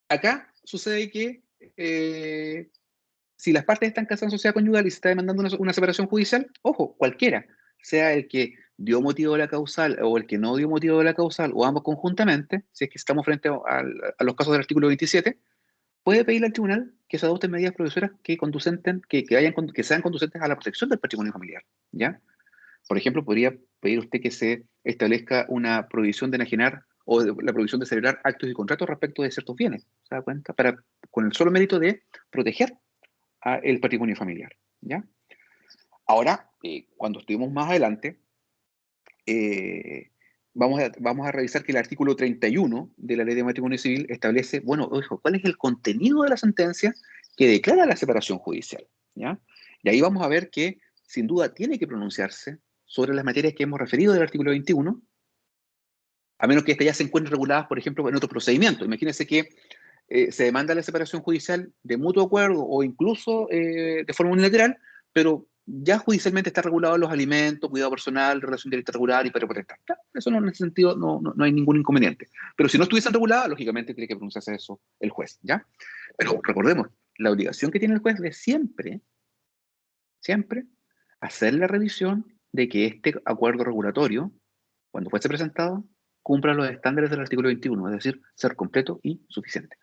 acá sucede que si las partes están casadas en sociedad conyugal y se está demandando una separación judicial, ojo, cualquiera, sea el que dio motivo de la causal o el que no dio motivo de la causal, o ambos conjuntamente, si es que estamos frente a los casos del artículo 27, puede pedirle al tribunal que se adopten medidas provisoras que sean conducentes a la protección del patrimonio familiar, ¿ya? Por ejemplo, podría pedir usted que se establezca una prohibición de enajenar o la prohibición de celebrar actos y contratos respecto de ciertos bienes, ¿se da cuenta? Con el solo mérito de proteger el patrimonio familiar, ¿ya? Ahora, cuando estuvimos más adelante, vamos a revisar que el artículo 31 de la Ley de Matrimonio Civil establece, bueno, ojo, ¿cuál es el contenido de la sentencia que declara la separación judicial? ¿Ya? Y ahí vamos a ver que, sin duda, tiene que pronunciarse sobre las materias que hemos referido del artículo 21, a menos que éstas ya se encuentren reguladas, por ejemplo, en otro procedimiento. Imagínense que se demanda la separación judicial de mutuo acuerdo o incluso de forma unilateral, pero ya judicialmente está regulado los alimentos, cuidado personal, relación directa regular y patria potestad. Eso no, en ese sentido no hay ningún inconveniente. Pero si no estuviesen reguladas, lógicamente tiene que pronunciarse eso el juez, ¿ya? Pero recordemos, la obligación que tiene el juez de siempre hacer la revisión de que este acuerdo regulatorio, cuando fuese presentado, cumpla los estándares del artículo 21, es decir, ser completo y suficiente.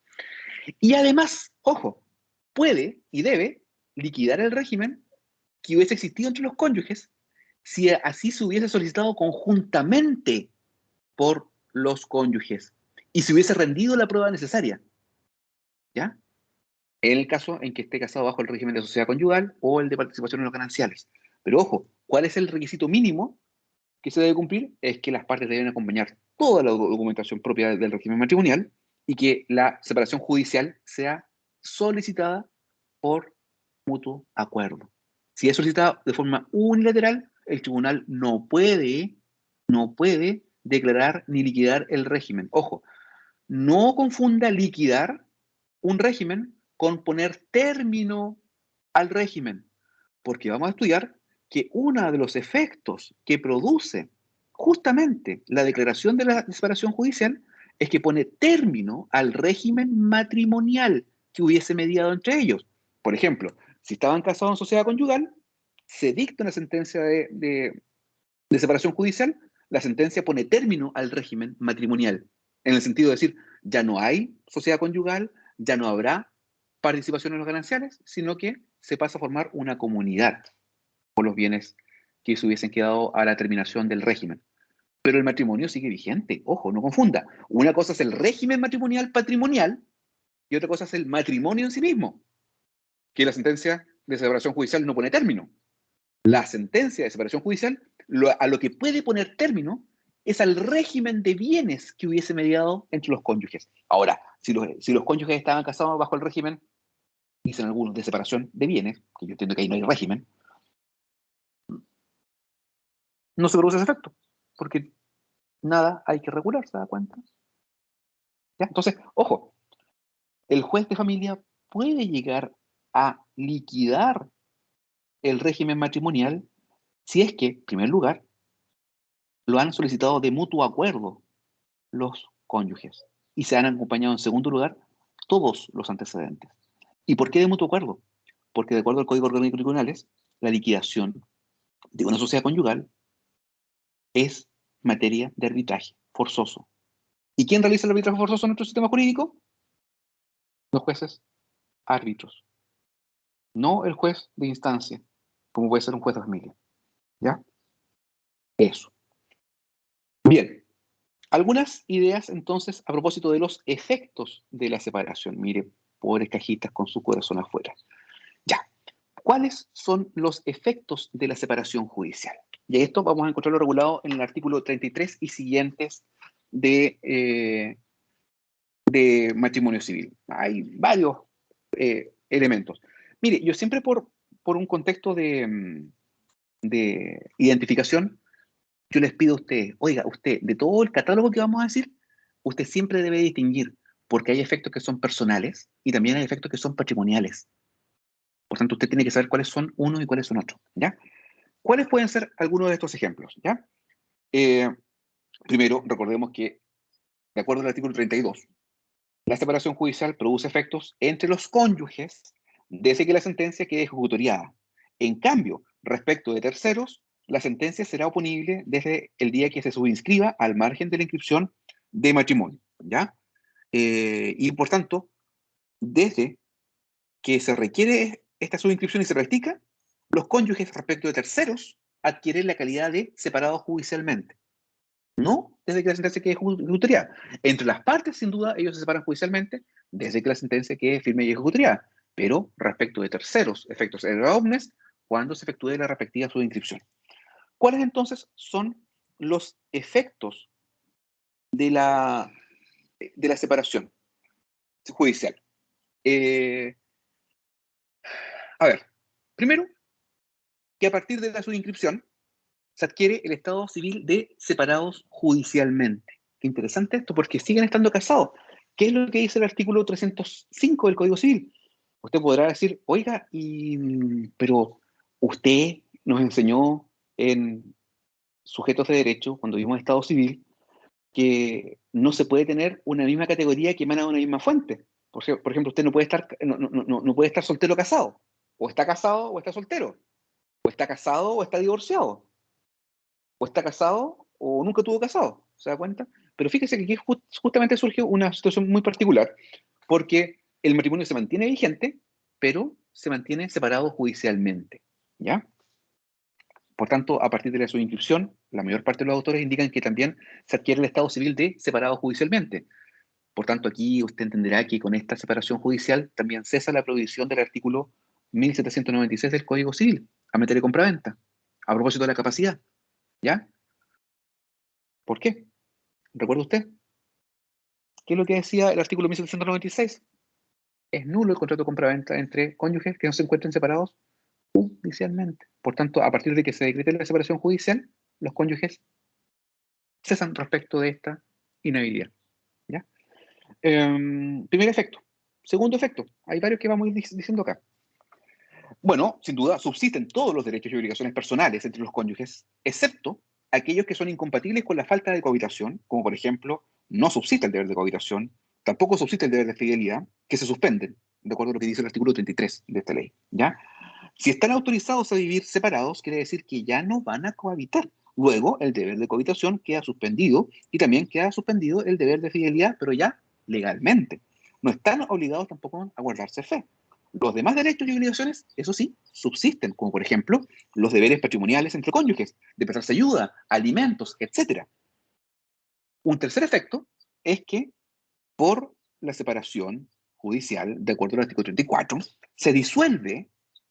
Y además, ojo, puede y debe liquidar el régimen que hubiese existido entre los cónyuges si así se hubiese solicitado conjuntamente por los cónyuges y se hubiese rendido la prueba necesaria, ¿ya? En el caso en que esté casado bajo el régimen de sociedad conyugal o el de participación en los gananciales. Pero ojo, ¿cuál es el requisito mínimo que se debe cumplir? Es que las partes deben acompañar toda la documentación propia del régimen matrimonial y que la separación judicial sea solicitada por mutuo acuerdo. Si es solicitada de forma unilateral, el tribunal no puede declarar ni liquidar el régimen. Ojo, no confunda liquidar un régimen con poner término al régimen, porque vamos a estudiar que uno de los efectos que produce justamente la declaración de la separación judicial es que pone término al régimen matrimonial que hubiese mediado entre ellos. Por ejemplo, si estaban casados en sociedad conyugal, se dicta una sentencia de separación judicial, la sentencia pone término al régimen matrimonial, en el sentido de decir, ya no hay sociedad conyugal, ya no habrá participación en los gananciales, sino que se pasa a formar una comunidad por los bienes que se hubiesen quedado a la terminación del régimen. Pero el matrimonio sigue vigente, ojo, no confunda. Una cosa es el régimen matrimonial patrimonial y otra cosa es el matrimonio en sí mismo, que la sentencia de separación judicial no pone término. La sentencia de separación judicial a lo que puede poner término es al régimen de bienes que hubiese mediado entre los cónyuges. Ahora, si los cónyuges estaban casados bajo el régimen, dicen algunos, de separación de bienes, que yo entiendo que ahí no hay régimen, no se produce ese efecto, porque nada hay que regular, ¿se da cuenta? ¿Ya? Entonces, ojo, el juez de familia puede llegar a liquidar el régimen matrimonial si es que, en primer lugar, lo han solicitado de mutuo acuerdo los cónyuges y se han acompañado en segundo lugar todos los antecedentes. ¿Y por qué de mutuo acuerdo? Porque de acuerdo al Código Orgánico de Tribunales, la liquidación de una sociedad conyugal es materia de arbitraje forzoso. ¿Y quién realiza el arbitraje forzoso en nuestro sistema jurídico? Los jueces árbitros. No el juez de instancia, como puede ser un juez de familia. ¿Ya? Eso. Bien. Algunas ideas, entonces, a propósito de los efectos de la separación. Mire, pobres cajitas con su corazón afuera. Ya. ¿Cuáles son los efectos de la separación judicial? Y esto vamos a encontrarlo regulado en el artículo 33 y siguientes de matrimonio civil. Hay varios elementos. Mire, yo siempre por un contexto de identificación, yo les pido a ustedes, oiga, usted, de todo el catálogo que vamos a decir, usted siempre debe distinguir porque hay efectos que son personales y también hay efectos que son patrimoniales. Por tanto, usted tiene que saber cuáles son unos y cuáles son otros, ¿ya? ¿Cuáles pueden ser algunos de estos ejemplos, ya? Primero, recordemos que, de acuerdo al artículo 32, la separación judicial produce efectos entre los cónyuges desde que la sentencia quede ejecutoriada. En cambio, respecto de terceros, la sentencia será oponible desde el día que se subinscriba al margen de la inscripción de matrimonio, ¿ya? Y por tanto, desde que se requiere esta subinscripción y se practica, los cónyuges respecto de terceros adquieren la calidad de separados judicialmente. No desde que la sentencia quede ejecutoriada. Entre las partes, sin duda, ellos se separan judicialmente desde que la sentencia quede firme y ejecutoriada. Pero respecto de terceros, efectos erga omnes, cuando se efectúe la respectiva subinscripción. ¿Cuáles entonces son los efectos de la separación judicial? A ver, primero, que a partir de la subinscripción se adquiere el estado civil de separados judicialmente. Qué interesante esto, porque siguen estando casados. ¿Qué es lo que dice el artículo 305 del Código Civil? Usted podrá decir, oiga, pero usted nos enseñó en sujetos de derecho, cuando vimos estado civil, que no se puede tener una misma categoría que emana de una misma fuente. Por ejemplo, usted no puede estar soltero o casado. O está casado o está soltero. O está casado o está divorciado. O está casado o nunca estuvo casado. ¿Se da cuenta? Pero fíjese que aquí justamente surge una situación muy particular, porque el matrimonio se mantiene vigente, pero se mantiene separado judicialmente. ¿Ya? Por tanto, a partir de la subinscripción, la mayor parte de los autores indican que también se adquiere el estado civil de separado judicialmente. Por tanto, aquí usted entenderá que con esta separación judicial también cesa la prohibición del artículo 1796 del Código Civil, a meter de compraventa, a propósito de la capacidad. ¿Ya? ¿Por qué? ¿Recuerda usted? ¿Qué es lo que decía el artículo 1796? Es nulo el contrato de compraventa entre cónyuges que no se encuentren separados judicialmente. Por tanto, a partir de que se decrete la separación judicial, los cónyuges cesan respecto de esta inhabilidad. ¿Ya? Primer efecto. Segundo efecto. Hay varios que vamos a ir diciendo acá. Bueno, sin duda, subsisten todos los derechos y obligaciones personales entre los cónyuges, excepto aquellos que son incompatibles con la falta de cohabitación, como por ejemplo, no subsiste el deber de cohabitación, tampoco subsiste el deber de fidelidad, que se suspenden, de acuerdo a lo que dice el artículo 33 de esta ley. ¿Ya? Si están autorizados a vivir separados, quiere decir que ya no van a cohabitar. Luego, el deber de cohabitación queda suspendido y también queda suspendido el deber de fidelidad, pero ya legalmente. No están obligados tampoco a guardarse fe. Los demás derechos y obligaciones, eso sí, subsisten, como por ejemplo los deberes patrimoniales entre cónyuges, de prestarse ayuda, alimentos, etc. Un tercer efecto es que por la separación judicial, de acuerdo al artículo 34, se disuelve,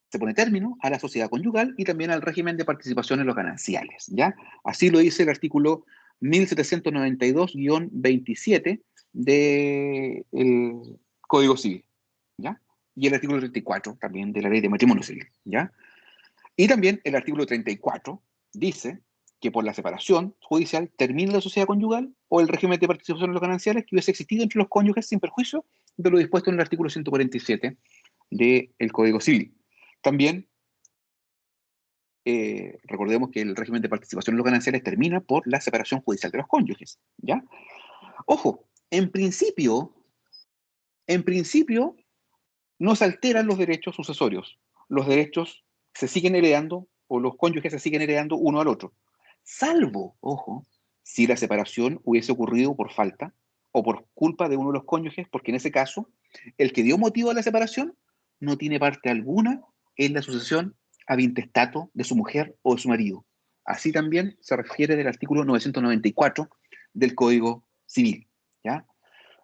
se pone término a la sociedad conyugal y también al régimen de participación en los gananciales, ¿ya? Así lo dice el artículo 1792-27 del Código Civil, ¿ya? Y el artículo 34 también de la Ley de Matrimonio Civil, ¿ya? Y también el artículo 34 dice que por la separación judicial termina la sociedad conyugal o el régimen de participación en los gananciales que hubiese existido entre los cónyuges sin perjuicio de lo dispuesto en el artículo 147 del Código Civil. También recordemos que el régimen de participación en los gananciales termina por la separación judicial de los cónyuges, ¿ya? Ojo, en principio no se alteran los derechos sucesorios. Los derechos se siguen heredando o los cónyuges se siguen heredando uno al otro. Salvo, ojo, si la separación hubiese ocurrido por falta o por culpa de uno de los cónyuges, porque en ese caso, el que dio motivo a la separación no tiene parte alguna en la sucesión ab intestato de su mujer o de su marido. Así también se refiere del artículo 994 del Código Civil, ¿ya?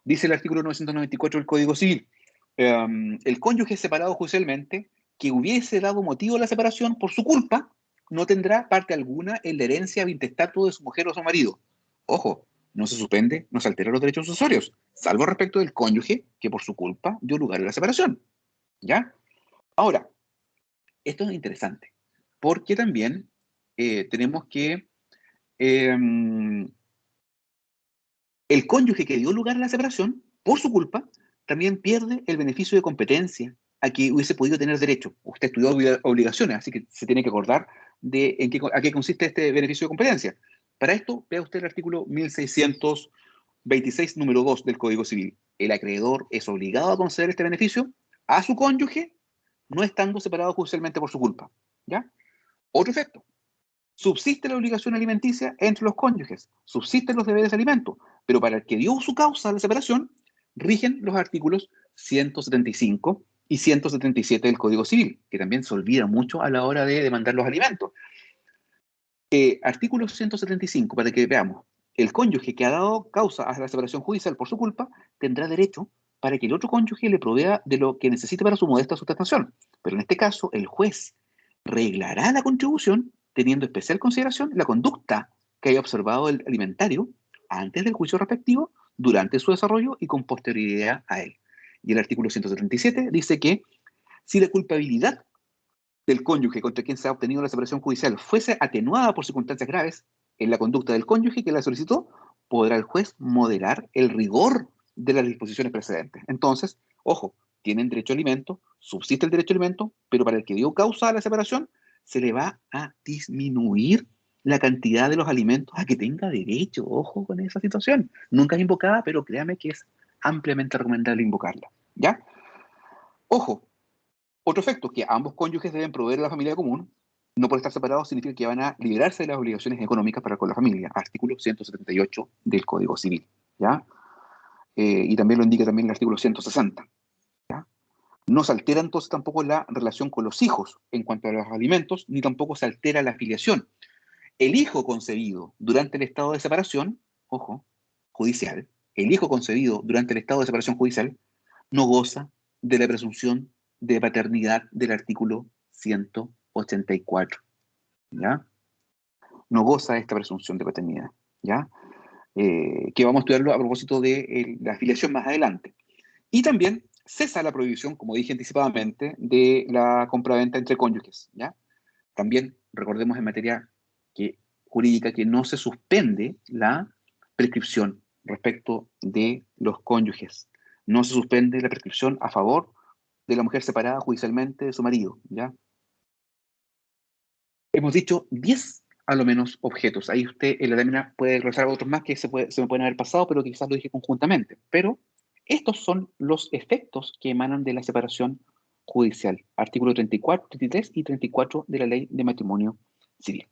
Dice el artículo 994 del Código Civil, el cónyuge separado judicialmente que hubiese dado motivo a la separación por su culpa no tendrá parte alguna en la herencia ab intestato de su mujer o su marido. Ojo, no se suspende, no se alteran los derechos sucesorios, salvo respecto del cónyuge que por su culpa dio lugar a la separación. ¿Ya? Ahora, esto es interesante, porque también tenemos que el cónyuge que dio lugar a la separación por su culpa, también pierde el beneficio de competencia a que hubiese podido tener derecho. Usted estudió obligaciones, así que se tiene que acordar de a qué consiste este beneficio de competencia. Para esto, vea usted el artículo 1626, número 2 del Código Civil. El acreedor es obligado a conceder este beneficio a su cónyuge, no estando separado judicialmente por su culpa. ¿Ya? Otro efecto. Subsiste la obligación alimenticia entre los cónyuges, subsisten los deberes de alimento, pero para el que dio su causa a la separación, rigen los artículos 175 y 177 del Código Civil, que también se olvida mucho a la hora de demandar los alimentos. Artículo 175, para que veamos. El cónyuge que ha dado causa a la separación judicial por su culpa tendrá derecho para que el otro cónyuge le provea de lo que necesite para su modesta sustentación. Pero en este caso, el juez reglará la contribución teniendo especial consideración la conducta que haya observado el alimentario antes del juicio respectivo, durante su desarrollo y con posterioridad a él. Y el artículo 177 dice que si la culpabilidad del cónyuge contra quien se ha obtenido la separación judicial fuese atenuada por circunstancias graves en la conducta del cónyuge que la solicitó, podrá el juez moderar el rigor de las disposiciones precedentes. Entonces, ojo, tienen derecho a alimento, subsiste el derecho a alimento, pero para el que dio causa a la separación, se le va a disminuir la cantidad de los alimentos a que tenga derecho. Ojo con esa situación. Nunca es invocada, pero créame que es ampliamente recomendable invocarla. ¿Ya? Ojo, otro efecto, que ambos cónyuges deben proveer a la familia común. No por estar separados significa que van a liberarse de las obligaciones económicas para con la familia. Artículo 178 del Código Civil. ¿Ya? Y también lo indica también el artículo 160. ¿Ya? No se altera entonces tampoco la relación con los hijos en cuanto a los alimentos, ni tampoco se altera la afiliación. El hijo concebido durante el estado de separación, ojo, judicial, el hijo concebido durante el estado de separación judicial no goza de la presunción de paternidad del artículo 184. ¿Ya? No goza de esta presunción de paternidad. ¿Ya? Que vamos a estudiarlo a propósito de la afiliación más adelante. Y también cesa la prohibición, como dije anticipadamente, de la compraventa entre cónyuges. ¿Ya? También recordemos en materia jurídica que no se suspende la prescripción respecto de los cónyuges. No se suspende la prescripción a favor de la mujer separada judicialmente de su marido. ¿Ya? Hemos dicho 10 a lo menos objetos. Ahí usted en la lámina puede desglosar otros más que se me pueden haber pasado, pero que quizás lo dije conjuntamente. Pero estos son los efectos que emanan de la separación judicial. Artículo 34, 33 y 34 de la Ley de Matrimonio Civil.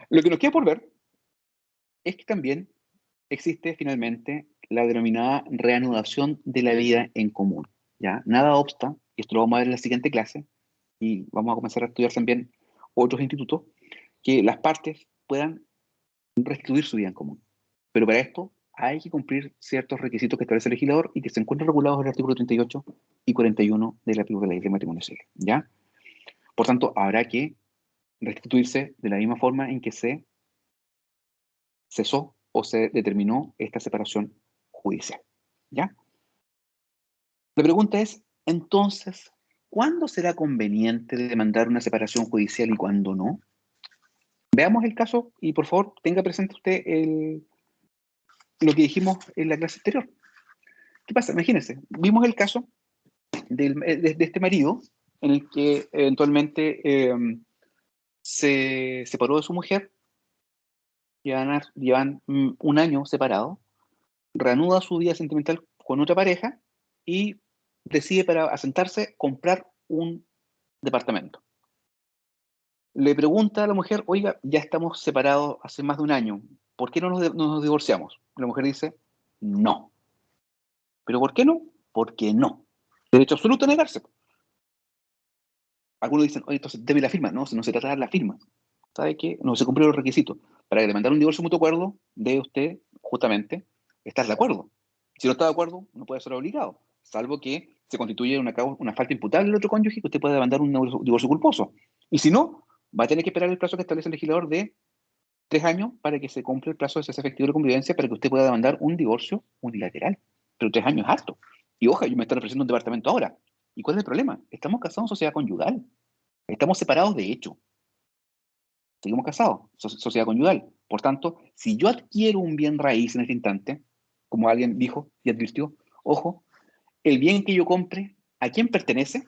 Lo que nos queda por ver es que también existe finalmente la denominada reanudación de la vida en común. ¿Ya? Nada obsta, y esto lo vamos a ver en la siguiente clase, y vamos a comenzar a estudiar también otros institutos, que las partes puedan restituir su vida en común. Pero para esto hay que cumplir ciertos requisitos que establece el legislador y que se encuentran regulados en el artículo 38 y 41 de la Ley de Matrimonio Civil. ¿Ya? Por tanto, habrá que restituirse de la misma forma en que se cesó o se determinó esta separación judicial. ¿Ya? La pregunta es, entonces, ¿cuándo será conveniente demandar una separación judicial y cuándo no? Veamos el caso y por favor tenga presente usted lo que dijimos en la clase anterior. ¿Qué pasa? Imagínense, vimos el caso de este marido en el que eventualmente se separó de su mujer, llevan un año separados, reanuda su vida sentimental con otra pareja y decide para asentarse comprar un departamento. Le pregunta a la mujer, oiga, ya estamos separados hace más de un año, ¿por qué no nos divorciamos? La mujer dice, no. ¿Pero por qué no? Porque no. Derecho absoluto a negarse. Algunos dicen, oye, entonces debe la firma. No, no se trata de dar la firma. ¿Sabe qué? No se cumplieron los requisitos. Para demandar un divorcio mutuo acuerdo, debe usted, justamente, estar de acuerdo. Si no está de acuerdo, no puede ser obligado, salvo que se constituya una falta imputable del otro cónyuge que usted pueda demandar un divorcio culposo. Y si no, va a tener que esperar el plazo que establece el legislador de 3 años para que se cumpla el plazo de cese efectivo de convivencia para que usted pueda demandar un divorcio unilateral. Pero 3 años es harto. Y ojalá, yo me estoy ofreciendo un departamento ahora. ¿Y cuál es el problema? Estamos casados en sociedad conyugal. Estamos separados de hecho. Seguimos casados, sociedad conyugal. Por tanto, si yo adquiero un bien raíz en este instante, como alguien dijo y advirtió, Ojo, el bien que yo compre, ¿a quién pertenece?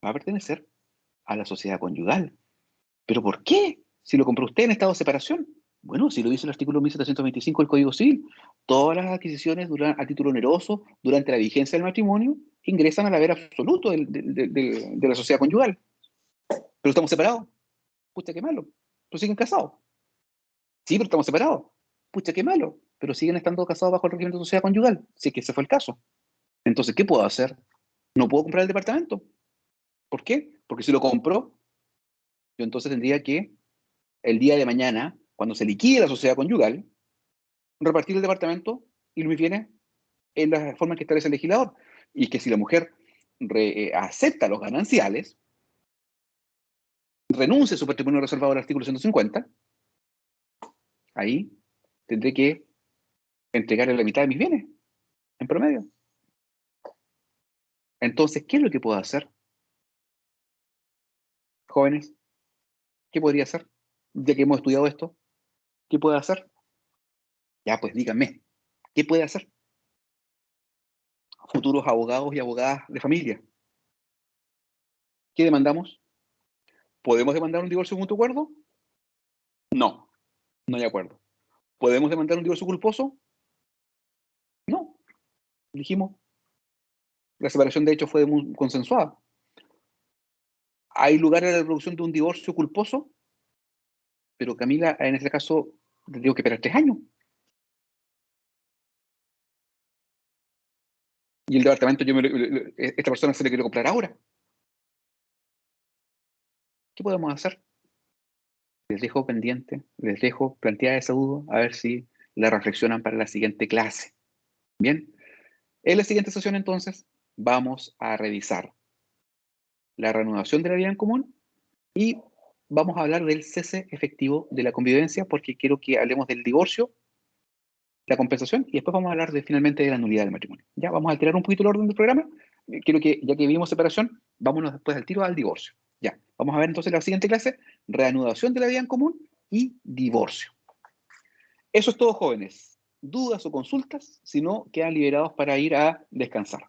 Va a pertenecer a la sociedad conyugal. ¿Pero por qué? Si lo compró usted en estado de separación. Bueno, si lo dice el artículo 1725 del Código Civil, todas las adquisiciones a título oneroso durante la vigencia del matrimonio ingresan al haber absoluto de la sociedad conyugal. Pero estamos separados. Pucha, qué malo. Pero siguen casados. Sí, pero estamos separados. Pucha, qué malo. Pero siguen estando casados bajo el régimen de sociedad conyugal, si es que ese fue el caso. Entonces, ¿qué puedo hacer? No puedo comprar el departamento. ¿Por qué? Porque si lo compro, yo entonces tendría que, el día de mañana, cuando se liquide la sociedad conyugal, repartir el departamento y mis bienes en la forma que establece el legislador. Y que si la mujer acepta los gananciales, renuncia a su patrimonio reservado al artículo 150, ahí tendré que entregarle la mitad de mis bienes, en promedio. Entonces, ¿qué es lo que puedo hacer? Jóvenes, ¿qué podría hacer? Ya que hemos estudiado esto, ¿qué puedo hacer? Ya, pues díganme, ¿qué puede hacer? Futuros abogados y abogadas de familia. ¿Qué demandamos? ¿Podemos demandar un divorcio mutuo acuerdo? No, no hay acuerdo. ¿Podemos demandar un divorcio culposo? No. Dijimos, la separación de hecho fue consensuada. ¿Hay lugar a la reproducción de un divorcio culposo? Pero Camila, en este caso, tengo que esperar 3 años. Y el departamento, esta persona se le quiere comprar ahora. ¿Qué podemos hacer? Les dejo pendiente, les dejo planteada esa duda, a ver si la reflexionan para la siguiente clase. Bien, en la siguiente sesión entonces vamos a revisar la reanudación de la vida en común y vamos a hablar del cese efectivo de la convivencia, porque quiero que hablemos del divorcio, la compensación, y después vamos a hablar finalmente de la nulidad del matrimonio. Ya vamos a alterar un poquito el orden del programa. Quiero que, ya que vimos separación, vámonos después al tiro al divorcio. Ya, vamos a ver entonces la siguiente clase, reanudación de la vida en común y divorcio. Eso es todo, jóvenes. ¿Dudas o consultas? Si no, quedan liberados para ir a descansar.